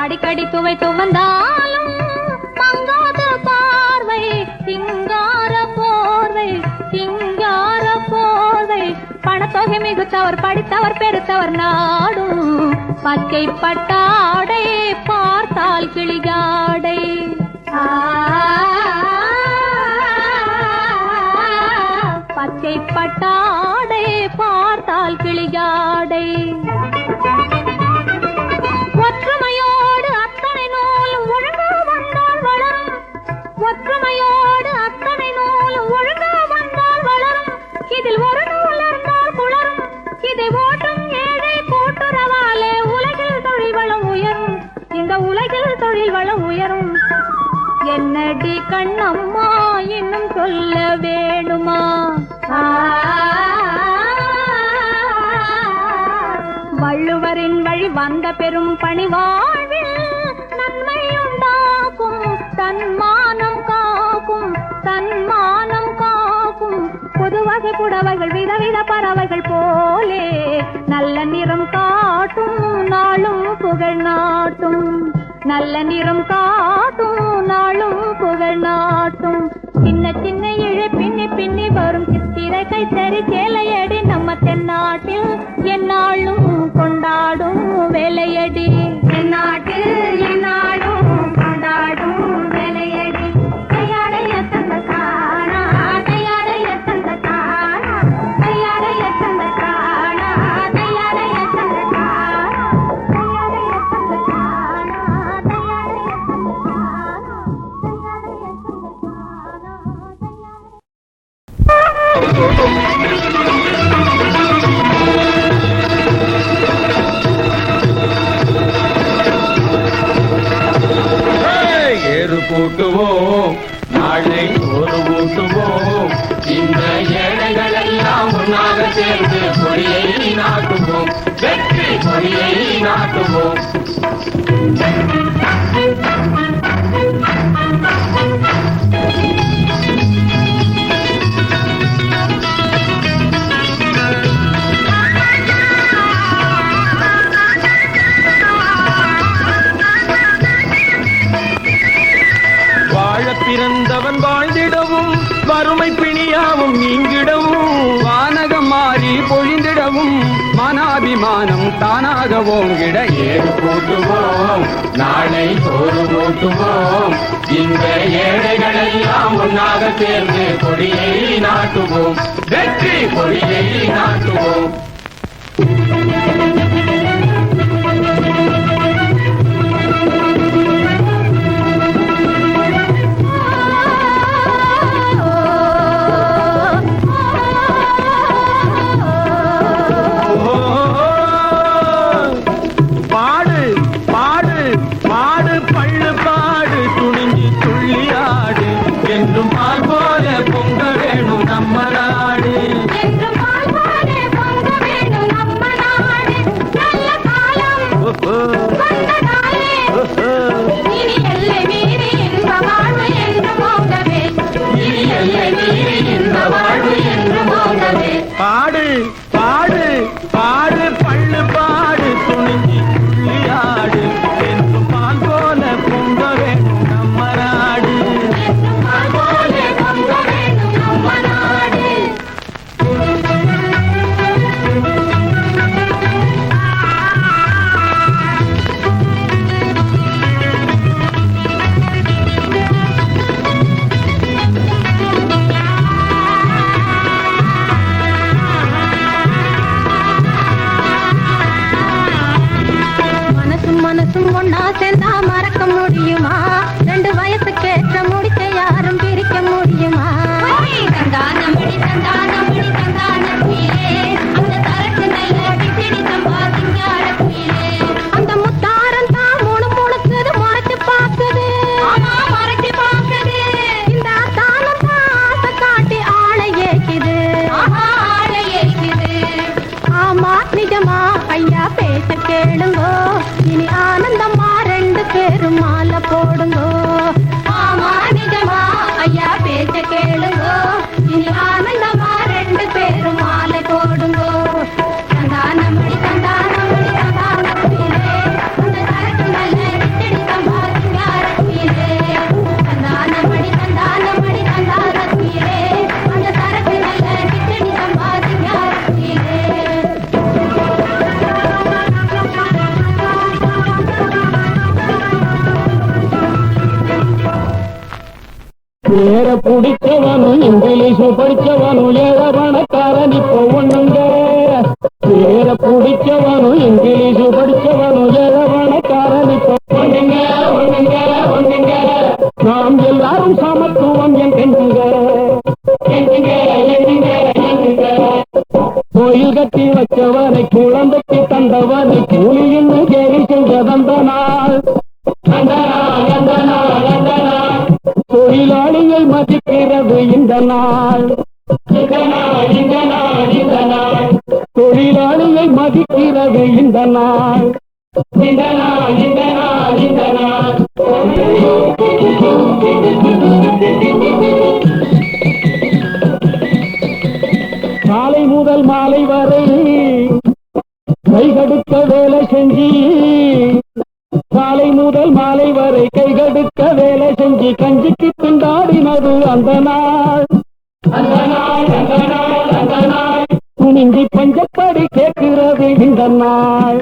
அடிக்கடி துவைத்து வந்தாலும் மங்காத பார்வை சிங்கார போர்வை பணத்தொகை மிகுத்தவர் படித்தவர் பெருத்தவர் நாடும் பச்சை பட்டாடை பார்த்தால் கிளிகாடை பச்சை பட்டாடை பார்த்தால் கிளிகாடை ஒற்றுமையோடு அத்தனை நூலும் ஒழுங்கா வந்தால் வளரும் ஒற்றுமையோடு அத்தனை நூலும் ஒழுங்கா வந்தால் வளரும் இதில் ஒரு நூல் இருந்தால் குளரும் இதை ஓட்டும் ஏழை கூட்டுறவாலே உலகில் தொழில் வளம் உயரும் இந்த உலகில் தொழில் வளம் உயரும் என்னடி கண்ணம்மா இன்னும் சொல்ல வேணுமா வள்ளுவரின் வழி வந்த பெரும் பணி வாழ்வில் நன்மை உண்டாக்கும் தன்மானம் காக்கும் புதுவகை புடவைகள் விதவித பறவைகள் போலே நல்ல நிறம் காட்டும் நாளும் புகழ் நாட்டும் நல்ல நிறம் காட்டும் நாளும் புகழ் நாட்டும் சின்ன சின்ன இழை பின்னி பின்னி வரும் சித்திரை கைத்தறி சேலையடி நம்ம தென்னாட்டில் என்னாலும் கொண்டாடும் வேலையடி தென்னாட்டில் என்னாலும் கொண்டாடும் வேலையடி கையாடைய தந்த தானா கையாடைய தந்த தானா கையாடைய தந்த தானா கையாடைய தந்த தானா கையாடைய தந்த தானா கையாடைய ஏறு கூட்டுவோம் நாளை ஒரு ஊட்டுவோம் இந்த ஏழைகள் எல்லாம் ஒன்றாக சேர்ந்து கொடியை நாட்டுவோம் வெற்றி கொடியை நாட்டுவோம் துன்பம் நீங்கிடவும் வானகம் மாறி பொழிந்திடவும் மனாபிமானம் தானாக ஓங்கிட ஏறு கூட்டுவோம் நாளை சோறு கூட்டுவோம் இந்த ஏழைகளெல்லாம் ஒன்றாக சேர்ந்து கொடியை நாட்டுவோம் வெற்றி கொடியை நாட்டுவோம். பாடு பாடு பாடு பள்ளு பாடு துணிஞ்சி துள்ளியாடு என்று பால் போல பொங்க வேணும் நம்ம நாடு. மனசும் ஒன்னா சேர்ந்தா மறக்க முடியுமா? 2 வயசுக்கேற்ற முடிக்க யாரும் பிரிக்க முடியுமா? தந்தானமடி தந்தானமடி தந்தானத்திலே அந்த தரக்கு நல்ல விசிடி சம்பாதிங்கார குயிலே அந்த முத்தாரம் தான் முணுமுணுக்குது மறைச்சு பார்க்குது. ஆமா மறைச்சு பார்க்குது. இந்த தானம் தான் ஆசை காட்டி ஆளை ஏக்குது. ஆளை ஏக்குது. ஆமா நிஜமா ஐயா பேச கேளுங்கோ இனி ஆனந்தமா 2 பேரும் மாலை போடுங்கோ. ஆமா நிஜமா ஐயா பேச கேளுங்கோ இனி ஆனந்தமா 2 பேரும் மாலை போடுங்கோ. தந்தானமடி தந்தானமடி தந்தானத்திலே அந்த தரக்கு நல்ல விசிடி சம்பாதிங்கார குயிலே தந்தானமடி தந்தானமடி தந்தானத்திலே அந்த தரக்கு நல்ல விசிடி சம்பாதிங்கார குயிலே. பேர பிடிச்சவனும் இங்கிலீஷ் படிச்சவனும் ஏழ பணக்காரன் இப்போ ஒண்ணுங்க. பேர பிடிச்சவனும் இங்கிலீஷ் படிச்சவனும் ஏழ பணக்காரன் இப்போ ஒண்ணுங்க ஒண்ணுங்க ஒண்ணுங்க. நாம் எல்லாரும் சமத்துவம் என்கின்ற கோயில் கட்டி வச்சவனை குழந்தைக்கு தந்தவனை கூலின்னு கேலி செஞ்சதந்த நாள். தொழிலாளியை மதிக்கிறது இந்த நாள். தொழிலாளியை மதிக்கிறது இந்த நாள். காலை முதல் மாலை வரை கைகடுக்க வேலை செஞ்சு காலை முதல் மாலை வரை கைகடுக்க வேலை செஞ்சு கஞ்சிக்கு திண்டாடினது அந்த நாள். துணிஞ்சி பஞ்சப்படி கேட்கிறது இந்த நாள்.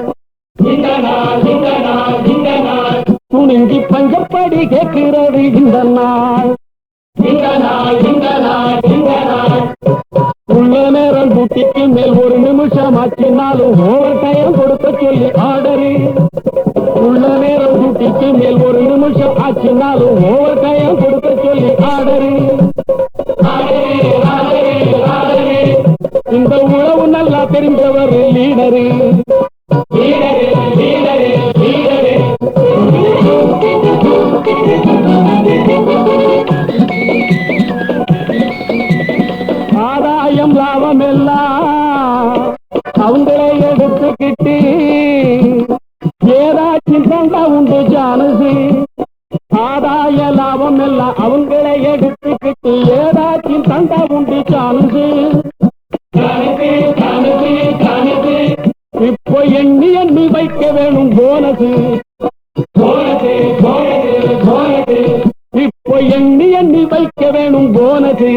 துணிஞ்சி பஞ்சப்படி கேட்கிறது இந்த நாள். உள்ள நேரம் குட்டிக்கு மேல் 1 நிமிஷம் ஆச்சினாலும் ஓவர் டைம் கொடுக்க சொல்லி ஆர்டரு. உள்ள நேரம் குட்டிக்கு மேல் 1 நிமிஷம் ஆச்சினாலும் ஓவர் டைம் கொடுக்க சொல்லி ஆர்டரு. இந்த உழவு நல்லா தெரிஞ்சவர் லீடரு. ஆதாயம் லாபம் எல்லாம் அவங்களே எடுத்துக்கிட்டு ஏதாச்சும் சண்டை உண்டு ஜானசு. ஆதாய லாபம் எல்லாம் அவங்களே எடுத்துக்கிட்டு ஏதாச்சும் சண்டை உண்டு ஜானசு. இப்போ எண்ணி எண்ணி வைக்க வேணும் போனது. இப்போ எண்ணி எண்ணி வைக்க வேணும் போனது.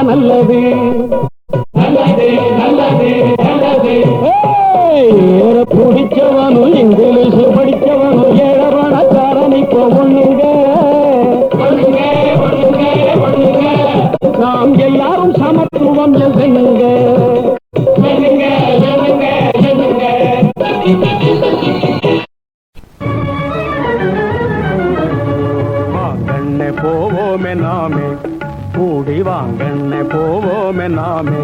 நல்லது நல்லது நல்லது நல்லது. ஏற பிடிச்சவனும் இங்கிலீஷ் படிச்சவனும் ஏழவனக்காரனை பொண்ணுங்க நாம் எல்லாரும் சமத்துவம் எதுங்க வாங்கண்ணே போவோமே நாமே கூடி வாங்கண்ணே போவோமே நாமே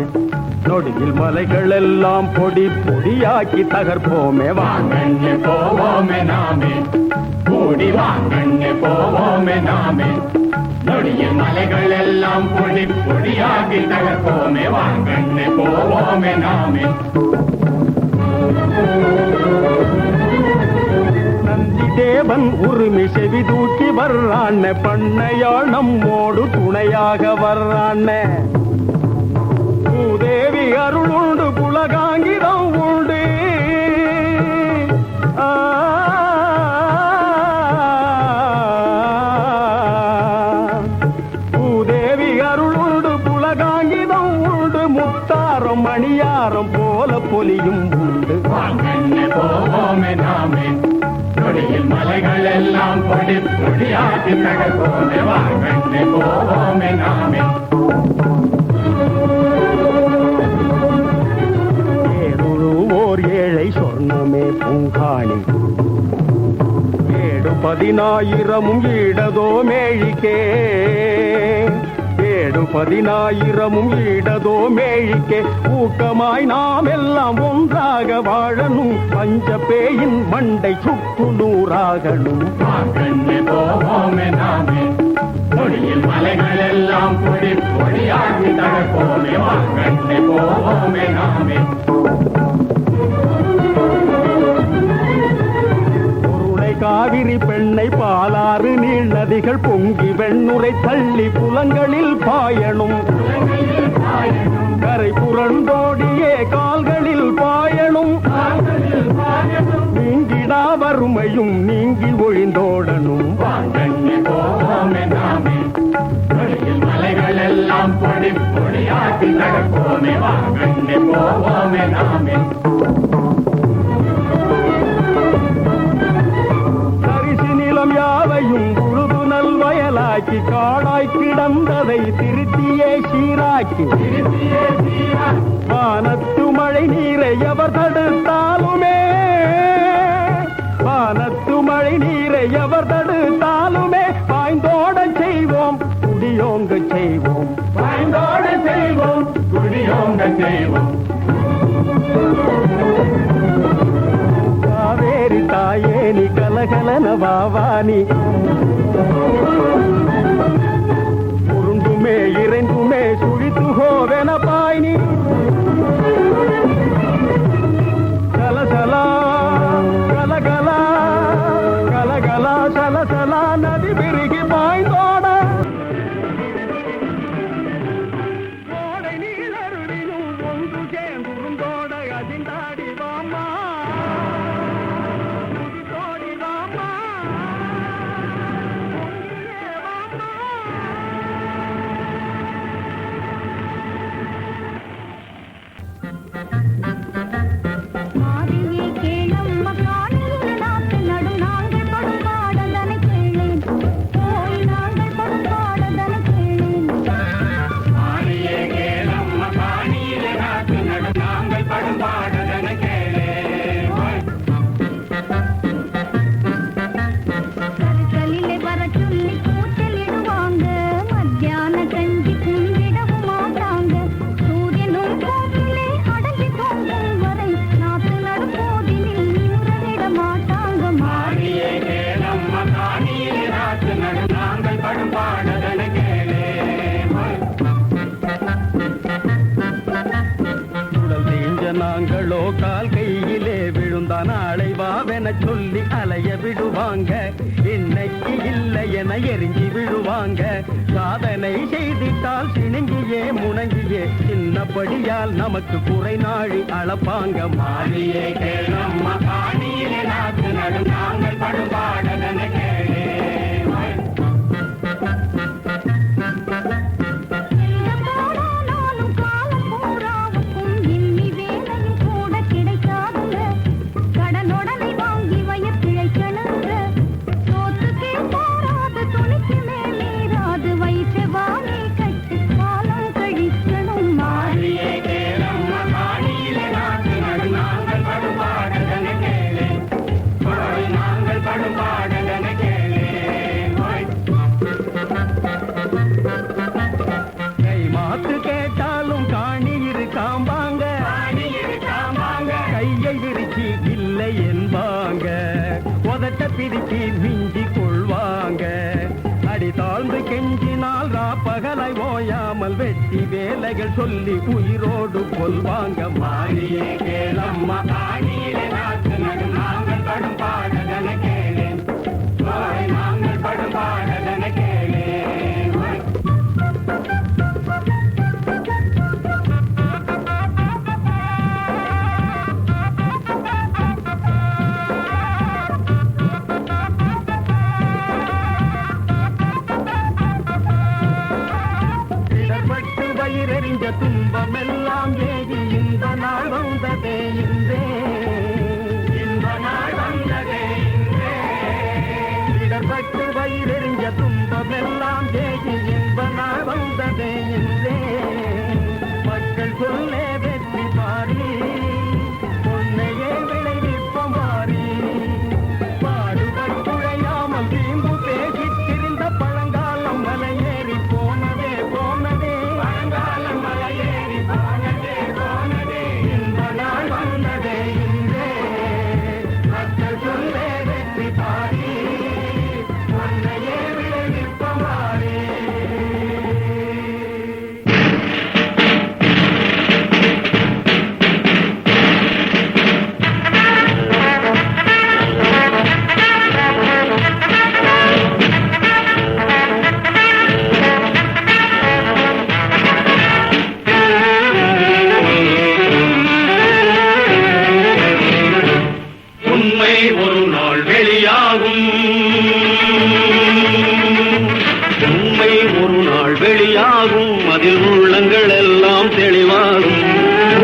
நொடியில் மலைகள் எல்லாம் பொடி பொடியாக்கி தகர்ப்போமே வாங்கண்ணே போவோமே நாமே கூடி வாங்கண்ணே போவோமே நாமே நொடியில் மலைகள் எல்லாம் பொடி பொடியாகி தகர்ப்போமே வாங்கண்ணே போவோமே நாமே. நந்தி தேவன் உரிமை செவி தூக்கி வர்றான் பண்ணையாள் நம்மோடு துணையாக வர்றான் பூதேவி அருள் உண்டு புலகாங்கிதம் உண்டு பூதேவி அருள் உண்டு புலகாங்கிதம் உண்டு முத்தாரம் மணியாரம் போல பொலியும் உண்டு வாங்கண்ணே போவோமே நாமே நொடியில் மலைகள் எல்லாம் பொடி பொடியாகி தகர்ப்போமே வாங்கண்ணே போவோமே நாமே. ஓர் ஏழை சொர்ணமே பூங்காணி 7,000 ஈடதோ மேழிக்கே 7,000 ஈடதோ மேழிக்கே ஊக்கமாய் நாம் எல்லாம் ஒன்றாக வாழணும் பஞ்ச பேயின் மண்டை சுட்டு நூறாகணும் வாங்கண்ணே போவோமே நாமே நொடியில் மலைகள் எல்லாம் பொடி பொடியாகி தகர்ப்போமே வாங்கண்ணே போவோமே நாமே. காவிரி பெண்ணை பாலாறு நீள் நதிகள் பொங்கி வெண்ணுரை தள்ளி புலங்களில் பாயணும் கரை புரண்டோடியே கால்களில் பாயணும் நீங்கிடா வறுமையும் நீங்கி ஒழிந்தோடணும் வாங்கண்ணே போவோமே நாமே நொடியில் மலைகள் எல்லாம் பொடி பொடியாகி தகர்ப்போமே வாங்கண்ணே போவோமே நாமே. யாவையும் உழுது நல் வயலாக்கி காடாய் கிடந்ததை திருத்தியே சீராக்கி வானத்து மழை நீரை எவர் தடுத்தாலுமே வானத்து மழை நீரை எவர் தடுத்தாலுமே பாய்ந்தோட செய்வோம் குடியோங்க செய்வோம் பாய்ந்தோட செய்வோம் குடியோங்க செய்வோம். காவேரி தாயே நீ கலகலன வாவானி உருண்டுமே இறைந்துமே சுழித்து ஹோவென பாய்னி கலசலா கலகலா கலகலா சலசலா நதி பெருகி பாய்ந்தோட கோடை நீளருவியும் ஒன்று சேர்ந்துருந்தோட அதிண்டாடி வாமா நாங்களோ கால் கையிலே விழுந்தா நாளை வாவென சொல்லி அலைய விடுவாங்க இன்னைக்கு இல்லை என எரிஞ்சி விடுவாங்க சாதனை செய்திட்டால் சிணுங்கியே முணங்கியே சின்னபடியால் நமக்கு குறை நாழி அளப்பாங்க மாறியே கேளம்மா காணியிலே நாத்து நடு நாங்கள் படுபாடன கேளே கை மாத்து கேட்டாலும் காணி இருக்காம்பாங்க, கையை விரிச்சி இல்லை என்பாங்க, உதட்ட பிரிச்சி மிஞ்சி கொள்வாங்க. அடி தாழ்ந்து கெஞ்சினால் பகலை ஓயாமல் வெட்டி வேலைகள் சொல்லி உயிரோடு கொள்வாங்க. மாறியே கேளம்மா ஆணியிலே நாட்டு நடு நாங்கள் படும் பாடதன கேளேன், நாங்கள் படும் பாடதன கேளேன். வயிறறிஞ்ச துன்பமெல்லாம் ஏகி இந்த நாள் வந்ததே இன்றே, இந்த நாள் வந்ததே இன்றே. இடர்பட்டு வயிறறிஞ்ச துன்பமெல்லாம் ஏகி இந்த நாள் வந்ததே இன்றே. மக்கள் சொல்லே வெற்றி பாரி, பொன்னையே விளைவிப்பம் வாரி. பாடுபட்டுழையாமல் வீம்பு பேசித் திரிந்த பழங்காலம் மலையேறி போனதே போனதே, பழங்காலம் மலையேறி போனதே போனதே. இந்த நாள் வந்ததே இன்றே, மக்கள் சொல்லே வெற்றி பாரி, பொன்னையே விளைவிப்பம் வாரி. உண்மை ஒரு நாள் வெளியாகும், உண்மை ஒரு நாள் வெளியாகும், அதில் உள்ளங்கள் எல்லாம் தெளிவாகும்.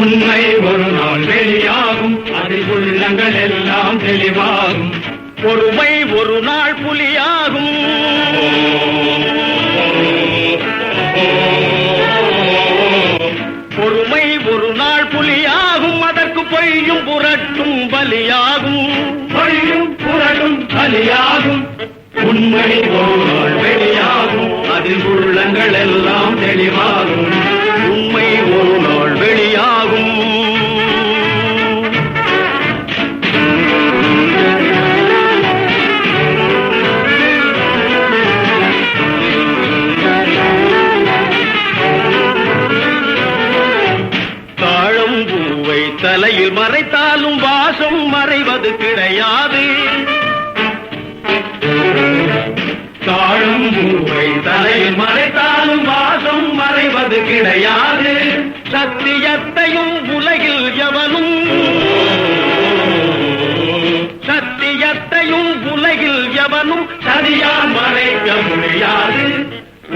உண்மை ஒரு நாள் வெளியாகும், அதில் உள்ளங்கள் எல்லாம் தெளிவாகும். பொறுமை ஒரு நாள் புலியாகும், பொறுமை ஒரு நாள் புலியாகும், அதற்கு பொய்யும் புரட்டும் பலியாகும், பொய்யும் புரட்டும் பலியாகும். உண்மை ஒரு நாள் வெளியாகும், அதில் உள்ளங்கள் எல்லாம் தெளிவாகும். உண்மை ஒரு நாள் வெளியாகும். தாழம்பூவை தலையில் மறைத்தாலும் வாசம் மறைவது கிடையாது, தாழம்பூவை தலையில் மறைத்தாலும் வாசம் மறைவது கிடையாது. சத்தியத்தையும் உலகில் எவனும், சத்தியத்தையும் உலகில் எவனும் சரியால் மறைக்க முடியாது.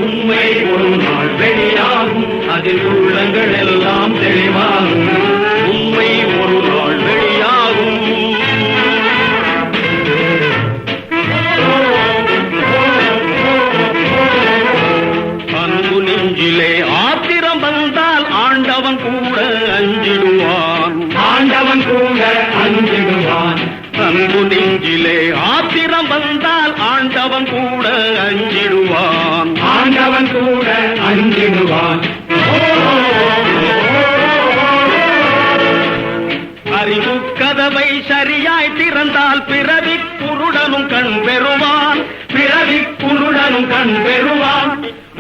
உண்மை ஒரு நாள் வெளியாகும், அதில் உள்ளங்கள் எல்லாம் தெளிவாகும். உண்மை ஒரு நாள் வெளியாகும். அன்பு நெஞ்சிலே ஆத்திரம் வந்தால் ஆண்டவன் கூட அஞ்சிடுவான், ஆண்டவன் கூட அஞ்சிடுவான். அன்பு நெஞ்சிலே ஆத்திரம் வந்தால் ஆண்டவன் கூட அஞ்சிடுவான், ஆண்டவன் கூட அஞ்சிடுவான். அறிவு கதவை சரியாய் திறந்தால் பிறவி குருடனும் கண் பெறுவான், பிறவி குருடனும் கண் பெறுவான்.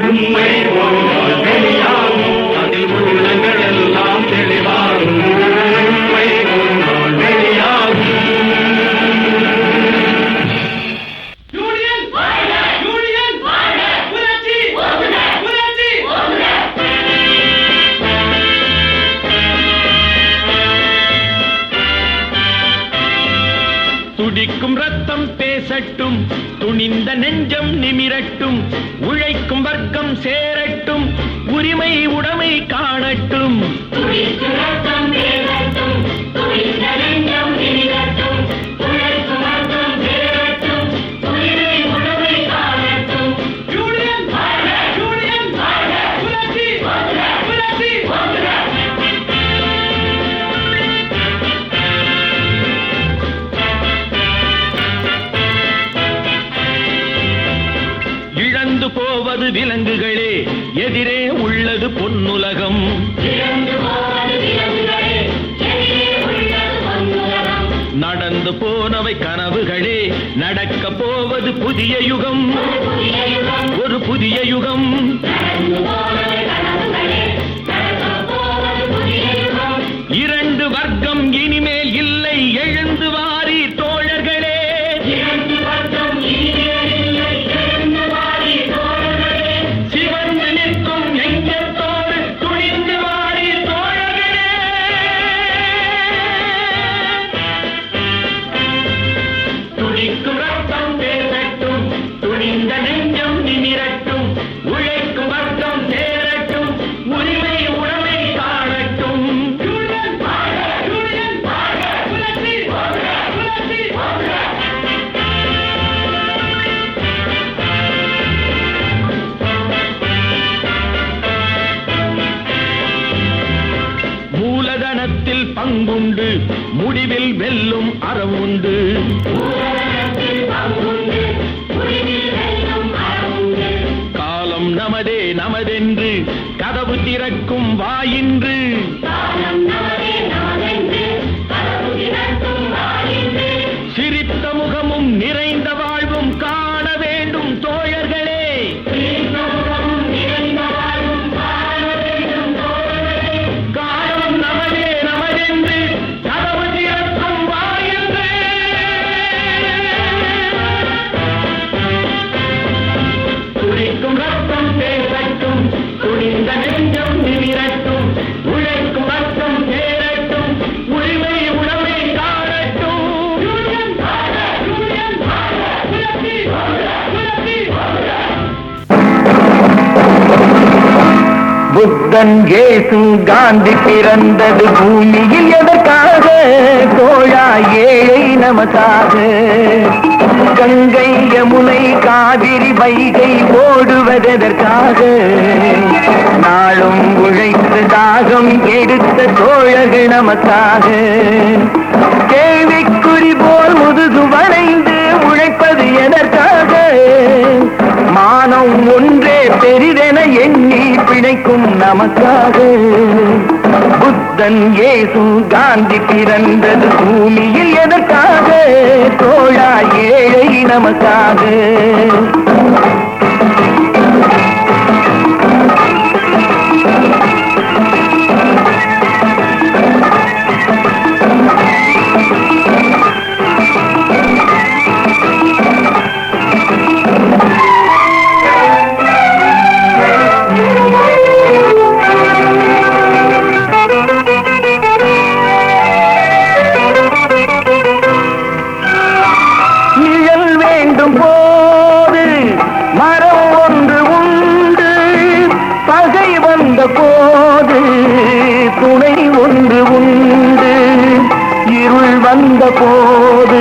உண்மை ஒரு நாள் வெளியாகும், அதில் உள்ளங்கள் எல்லாம் தெளிவாகும். உண்மை ஒரு நாள் வெளியாகும். துடிக்கும் ரத்தம் பேசட்டும், துணிந்த நெஞ்சம் நிமிரட்டும், உழைக்கும் வர்க்கம் சேரட்டும், உரிமை உடைமை காணட்டும். துடிக்கும் ரத்தம் பேசட்டும், துணிந்த நெஞ்சம் நிமிரட்டும், உழைக்கும் வர்க்கம் சேரட்டும், உரிமை உடைமை காணட்டும். யூனியன் வாழ்க, யூனியன் வாழ்க, புரட்சி வாழ்க, புரட்சி வாழ்க. இழந்து போவது விலங்குகளே, எதிரே உள்ளது பொன்னுலகம். நடந்து போனவை கனவுகளே, நடக்க போவது புதிய யுகம், ஒரு புதிய யுகம். இரண்டு வர்க்கம் இனிமேல் இல்லை, எழுந்து வாரி தோழர்களே. சிவந்து நிற்கும் நெஞ்சத்தோடு துணிந்து வாரி தோழர்களே. துடிக்கும் ரத்தம் பேசட்டும், துணிந்த நெஞ்சம் நிமிரட்டும், உழைக்கும் வர்க்கம் சேரட்டும், உரிமை உணவை காணட்டும். மூலதனத்தில் பங்குண்டு, முடிவில் வெல்லும் அறம் உண்டு. காலம் நமதே நமதென்று கதவு திறக்கும் வாயின்று. சிரித்த முகமும் நிறைந்த வாழ்வும் காண வேண்டும் தோழர்களே. காலம் நமதே நமதென்று கதவு திறக்கும் வாயின்று. துடிக்கும் ரத்தம் பேசட்டும், துணிந்த நெஞ்சம் நிமிரட்டும், உழைக்கும் ரத்தம் சேரட்டும், உரிமை உணவை காணட்டும். புத்தன் இயேசு காந்தி பிறந்தது பூமியில் எதற்காக? தோழா ஏழை நமக்காக. கங்கை யமுனை காவிரி வைகை ஓடுவதற்காக? நாளும் உழைத்து தாகம் எடுத்த தோழர்கள் நமக்காக. கேள்விக்குறி போல் முதுகு வளைந்து உழைப்பது எதற்காக? மானம் ஒன்றே பெரிதென எண்ணி பிழைக்கும் நமக்காக. புத்தன் இயேசு காந்தி பிறந்தது பூமியில் எதற்காக? தோழா ஏழை நமக்காக. போது துணை ஒன்று உண்டு, இருள் வந்த போது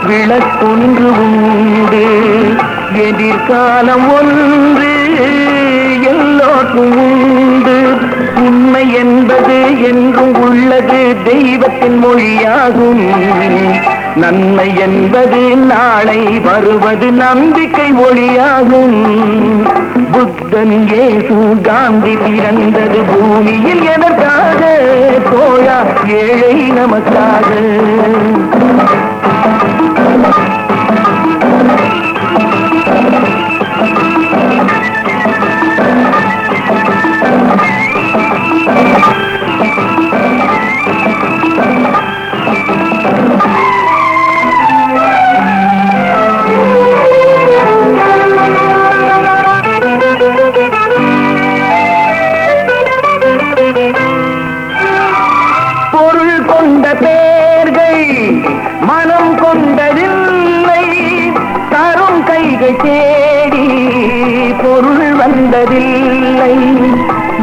விளக்கொன்று உண்டு. எதிர்காலம் ஒன்று எல்லோருக்கும் உண்டு. உண்மை என்பது என்றும் உள்ளது, தெய்வத்தின் மொழியாகும். நன்மை என்பது நாளை வருவது, நம்பிக்கை ஒளியாகும். புத்தன் இயேசு காந்தி பிறந்தது பூமியில் எதற்காக? தோழா ஏழை நமக்காக. தேடி பொருள் வந்ததில்லை.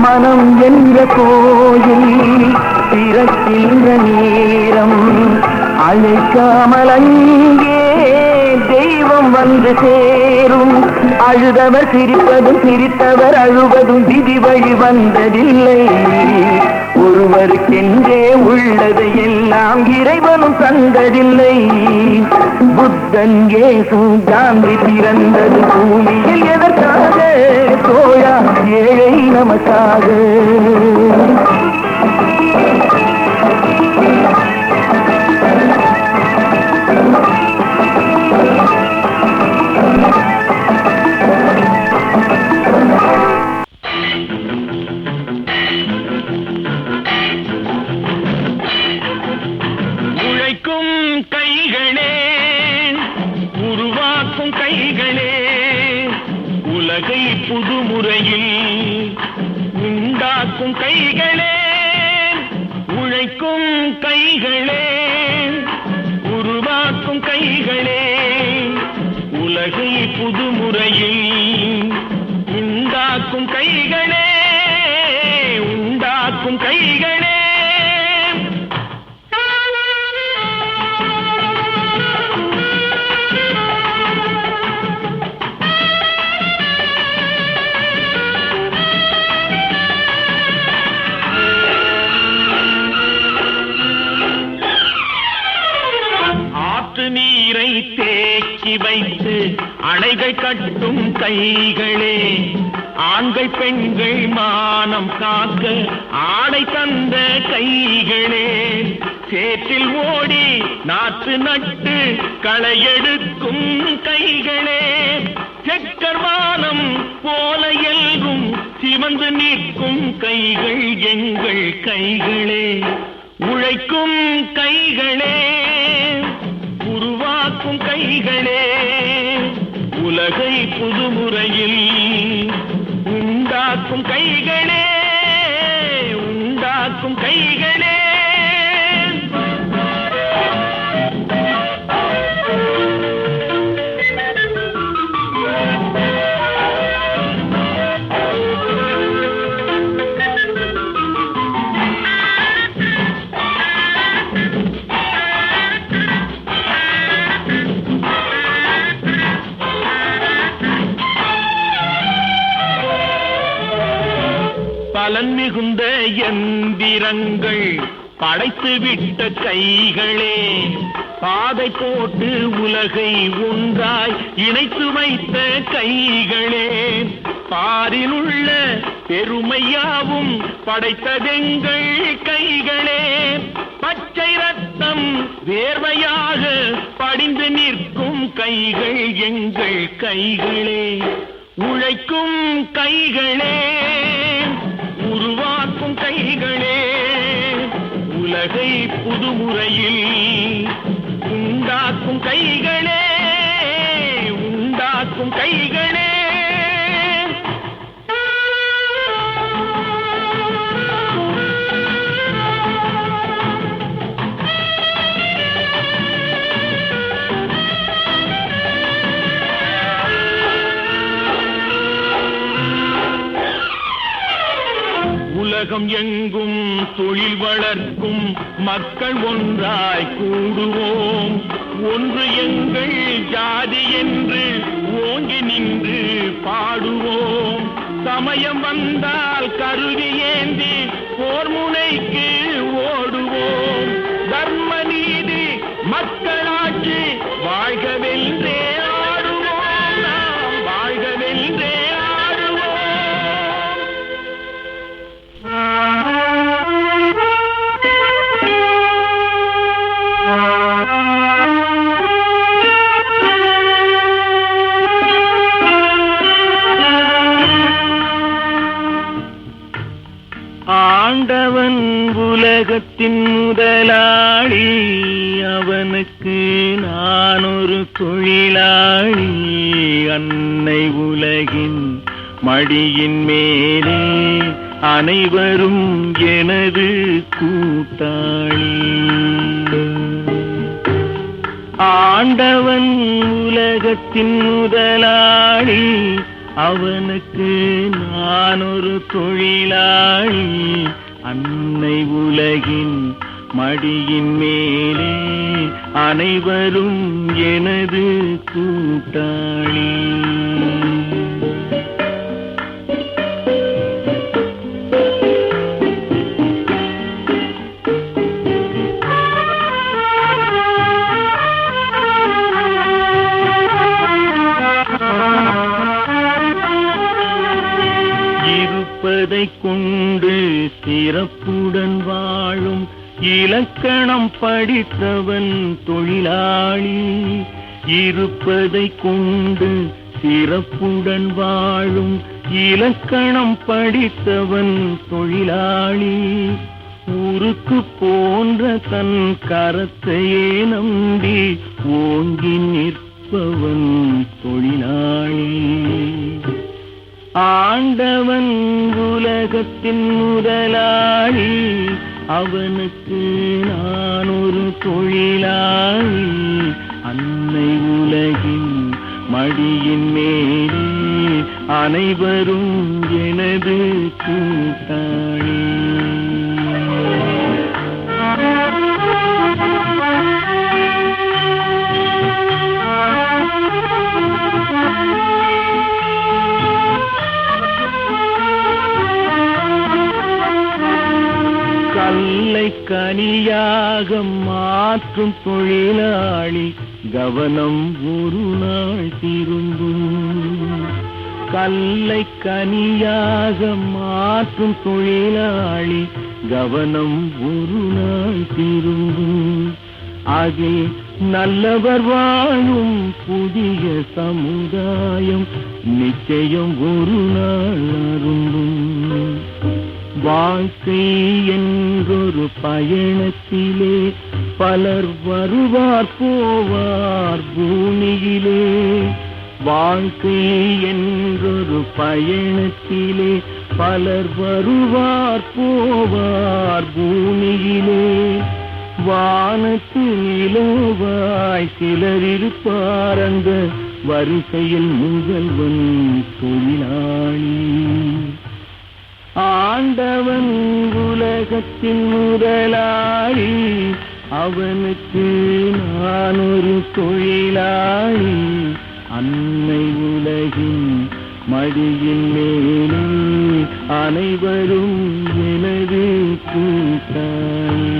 மனம் என்ற கோயில் திறக்கின்ற நேரம் அழைக்காமல் அங்கே தெய்வம் வந்து சேரும். அழுதவர் சிரிப்பதும் சிரித்தவர் அழுவதும் விதி வழி வந்ததில்லை. ஒருவருக்கென்றே உள்ளதை எல்லாம் இறைவனும் தந்ததில்லை. புத்தன் இயேசு காந்தி பிறந்தது பூமியில் எதற்காக? உனக்காக. உழைக்கும் கைகளே, உருவாக்கும் கைகளே, உலகை புதுமுறையில் உண்டாக்கும் கைகளே. உழைக்கும் கைகளே, உருவாக்கும் கைகளே, உலகை புதுமுறையில் உண்டாக்கும் கைகளே, உண்டாக்கும் கைகளே. நீரை தேக்கி வைத்து அணைகள் கட்டும் கைகளே, ஆண்கள் பெண்கள் மானம் காக்க ஆடை தந்த கைகளே, சேற்றில் ஓடி நாற்று நட்டு களையெடுக்கும் கைகளே, செக்கர்வானம் போல எல்கும் சிவந்து நிற்கும் கைகள் எங்கள் கைகளே. உழைக்கும் கைகளே, உருவாக்கும் கைகளே, உலகை புதுமுறையில் உண்டாக்கும் கைகளே, உண்டாக்கும் கைகளே. பலன் மிகுந்த எந்திரங்கள் படைத்து விட்ட கைகளே, பாதை போட்டு உலகை ஒன்றாய் இணைத்து வைத்த கைகளே, பாரில் உள்ள பெருமையாவும் படைத்ததெங்கள் கைகளே, பச்சை ரத்தம் வேர்வையாக படிந்து நிற்கும் கைகள் எங்கள் கைகளே. உழைக்கும் கைகளே, உருவாக்கும் கைகளே, உலகை புதுமுறையில் உண்டாக்கும் கைகளே, உண்டாக்கும் கைகளே. உலகம் எங்கும் தொழில் வளர்க்கும் மக்கள் ஒன்றாய் கூடுவோம், ஒன்று எங்கள் ஜாதி என்று ஓங்கி நின்று பாடுவோம். சமயம் வந்தால் கருவி ஏந்தி போர் முனைக்கு ஓடுவோம். தர்ம நீதி மக்களாட்சி வாழ்கவென்றே ஆடுவோம், நாம் வாழ்கவென்றே ஆடுவோம். ஆண்டவன் உலகத்தின் முதலாளி, அவனுக்கு நான் ஒரு தொழிலாளி. அன்னை உலகின் மடியின் மேலே அனைவரும் எனது கூட்டாளி. ஆண்டவன் உலகத்தின் முதலாளி, அவனுக்கு நான் ஒரு தொழிலாளி. அன்னை உலகின் மடியின் மேலே அனைவரும் எனது கூட்டாளி. இருப்பதை கொண்டு சிறப்புடன் வாழும் இலக்கணம் படித்தவன் தொழிலாளி. இருப்பதை கொண்டு சிறப்புடன் வாழும் இலக்கணம் படித்தவன் தொழிலாளி. ஊருக்கு போன்ற தன் கரத்தையே நம்பி ஓங்கி நிற்பவன் தொழிலாளி. ஆண்டவன் உலகத்தின் முதலாளி, அவனுக்கு நான் ஒரு தொழிலாளி. அன்னை உலகின் மடியின் மேலே அனைவரும் எனது கூட்டாளி. கல்லை கனியாக மாற்றும் தொழிலாளி, கவனம் ஒரு நாள் திரும்பும். கல்லை கனியாக மாற்றும் தொழிலாளி, கவனம் ஒரு நாள் திரும்பும். அதில் நல்லவர் வாழும் புதிய சமுதாயம் நிச்சயம் ஒரு நாள் அரும்பும். வாழ்க்கை என்றொரு பயணத்திலே பலர் வருவார் போவார் பூமியிலே. வாழ்க்கை என்றொரு பயணத்திலே பலர் வருவார் போவார் பூமியிலே. வானத்தில் நிலவாய் சிலர் இருப்பார் அந்த வரிசையில் முதல்வன் தொழிலாளி. ஆண்டவன் உலகத்தின் முதலாளி, அவனுக்கு நான் ஒரு தொழிலாளி. அன்னை உலகின் மடியின் மேலே அனைவரும் எனது கூட்டாளி.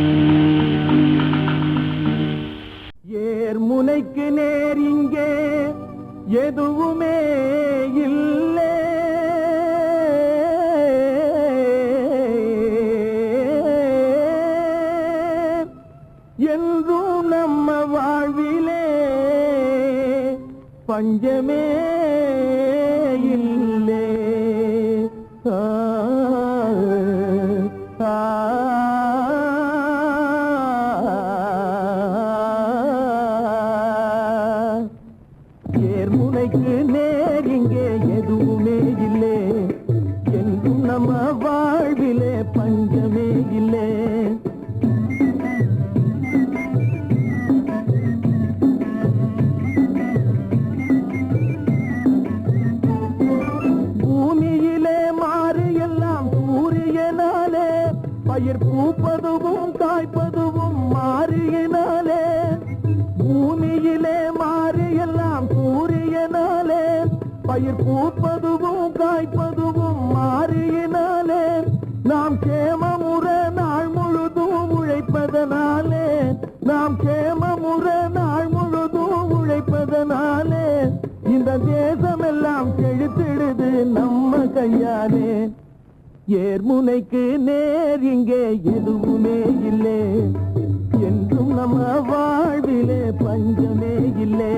ஏர்முனைக்கு நேர் இங்கே எதுவுமே இல்லை, என்றும் நம்ம வாழ்விலே பஞ்சமே இல்லை. ஏர்முனைக்கு நேர் இங்கே எதுவுமே இல்லை, என்றும் நம்ம வாழ்விலே பஞ்சமே இல்லை. பயிர் பூப்பதுவும் காய்ப்பதுவும் மாறியினாலே, பூமியிலே மாறி எல்லாம் சூரியனாலே. பயிர் பூப்பதுவும் காய்ப்பதுவும் மாறியினாலே, நாம் சேமமுற நாள் முழுதும் உழைப்பதனாலே, நாம் சேமமுற நாள் முழுதும் உழைப்பதனாலே இந்த தேசமெல்லாம் செழித்திடுது நம்ம கையாலே. ஏர்முனைக்கு நேர் இங்கே எதுவுமே இல்லை, என்றும் நம்ம வாழ்விலே பஞ்சமே இல்லை.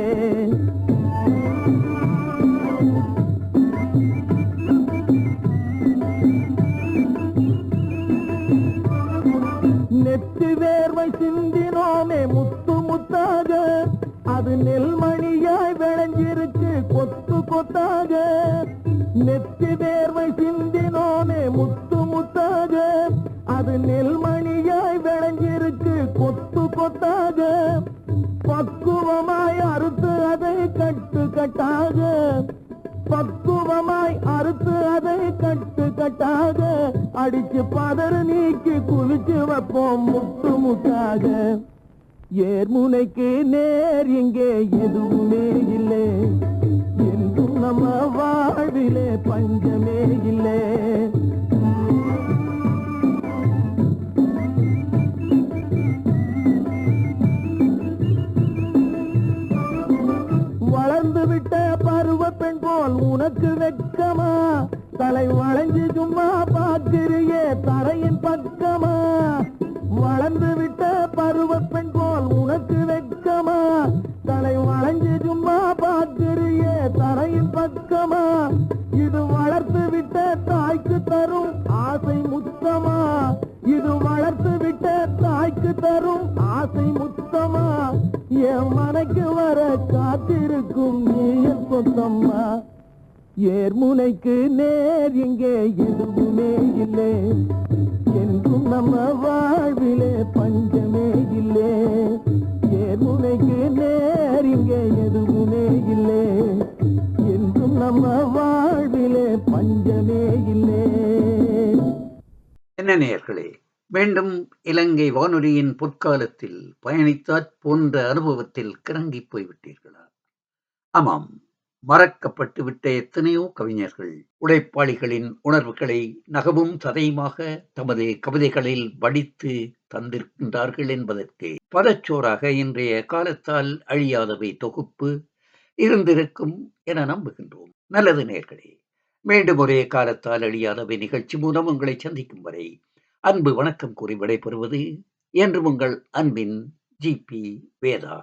நெத்தி வேர்வை சிந்தினோமே முத்து முத்தாக, அது நெல்மணியாய் விளைஞ்சிருச்சு கொத்து கொத்தாக. நெத்தி வேர்வை சிந்தினோமே முத்து முத்தாக, அது நெல்மணியாய் விளைஞ்சிருக்கு கொத்து கொத்தாக. பக்குவமாய் அறுத்து அதை கட்டு கட்டாக, பக்குவமாய் அறுத்து அதை கட்டு கட்டாக. அடிச்சு பதறு நீக்கி குளிச்சு வைப்போம் முத்து முத்தாக. ஏர்முனைக்கு நேர் இங்கே எதுவுமே இல்லை, என்றும் நம்ம வாழ்விலே பஞ்சமே இல்லை. வளர்ந்து விட்ட பருவ பெண் போல் போல் உனக்கு வெட்கமா? தலை வளைஞ்சு சும்மா பார்க்கிறியே தரையின் பக்கமா? வளர்ந்து விட்ட பருவ பெண் போல் உனக்கு வெட்கமா? தலை வளைஞ்சு சும்மா பார்க்கிறியே தரையின் பக்கமா? இது வளர்த்து விட்ட தாய்க்கு தரும் ஆசை முத்தமா? இது வளர்த்து விட்ட தாய்க்கு தரும் ஆசை முத்தமா? என் மனைக்கு வர காத்திருக்கும் நீர் சொந்தம்மா. ஏர்முனைக்கு நேர் இங்கே எதுவுமே இல்லை, என்றும் நம்ம வாழ்விலே பஞ்சமே இல்லை. ஏர்முனைக்கு நேர் இங்கே எதுவுமே இல்லை, என்றும் நம்ம வாழ்விலே பஞ்சமே இல்லை. என்ன நேயர்களே, மீண்டும் இலங்கை வானொலியின் பொற்காலத்தில் பயணித்தாற் போன்ற அனுபவத்தில் கிறங்கி போய்விட்டீர்களா? ஆமாம், மறக்கப்பட்டு விட்ட எத்தனையோ கவிஞர்கள் உழைப்பாளிகளின் உணர்வுகளை நகவும் சதையுமாக தமது கவிதைகளில் வடித்து தந்திருக்கின்றார்கள் என்பதற்கு பதச்சோறாக இன்றைய காலத்தால் அழியாதவை தொகுப்பு இருந்திருக்கும் என நம்புகின்றோம். நல்லது நேயர்களே, மீண்டும் ஒரே காலத்தால் அழியாதவை நிகழ்ச்சி மூலம் உங்களை சந்திக்கும் வரை அன்பு வணக்கம் கூறி விடைபெறுவது என்று உங்கள் அன்பின் ஜி.பி. வேதா.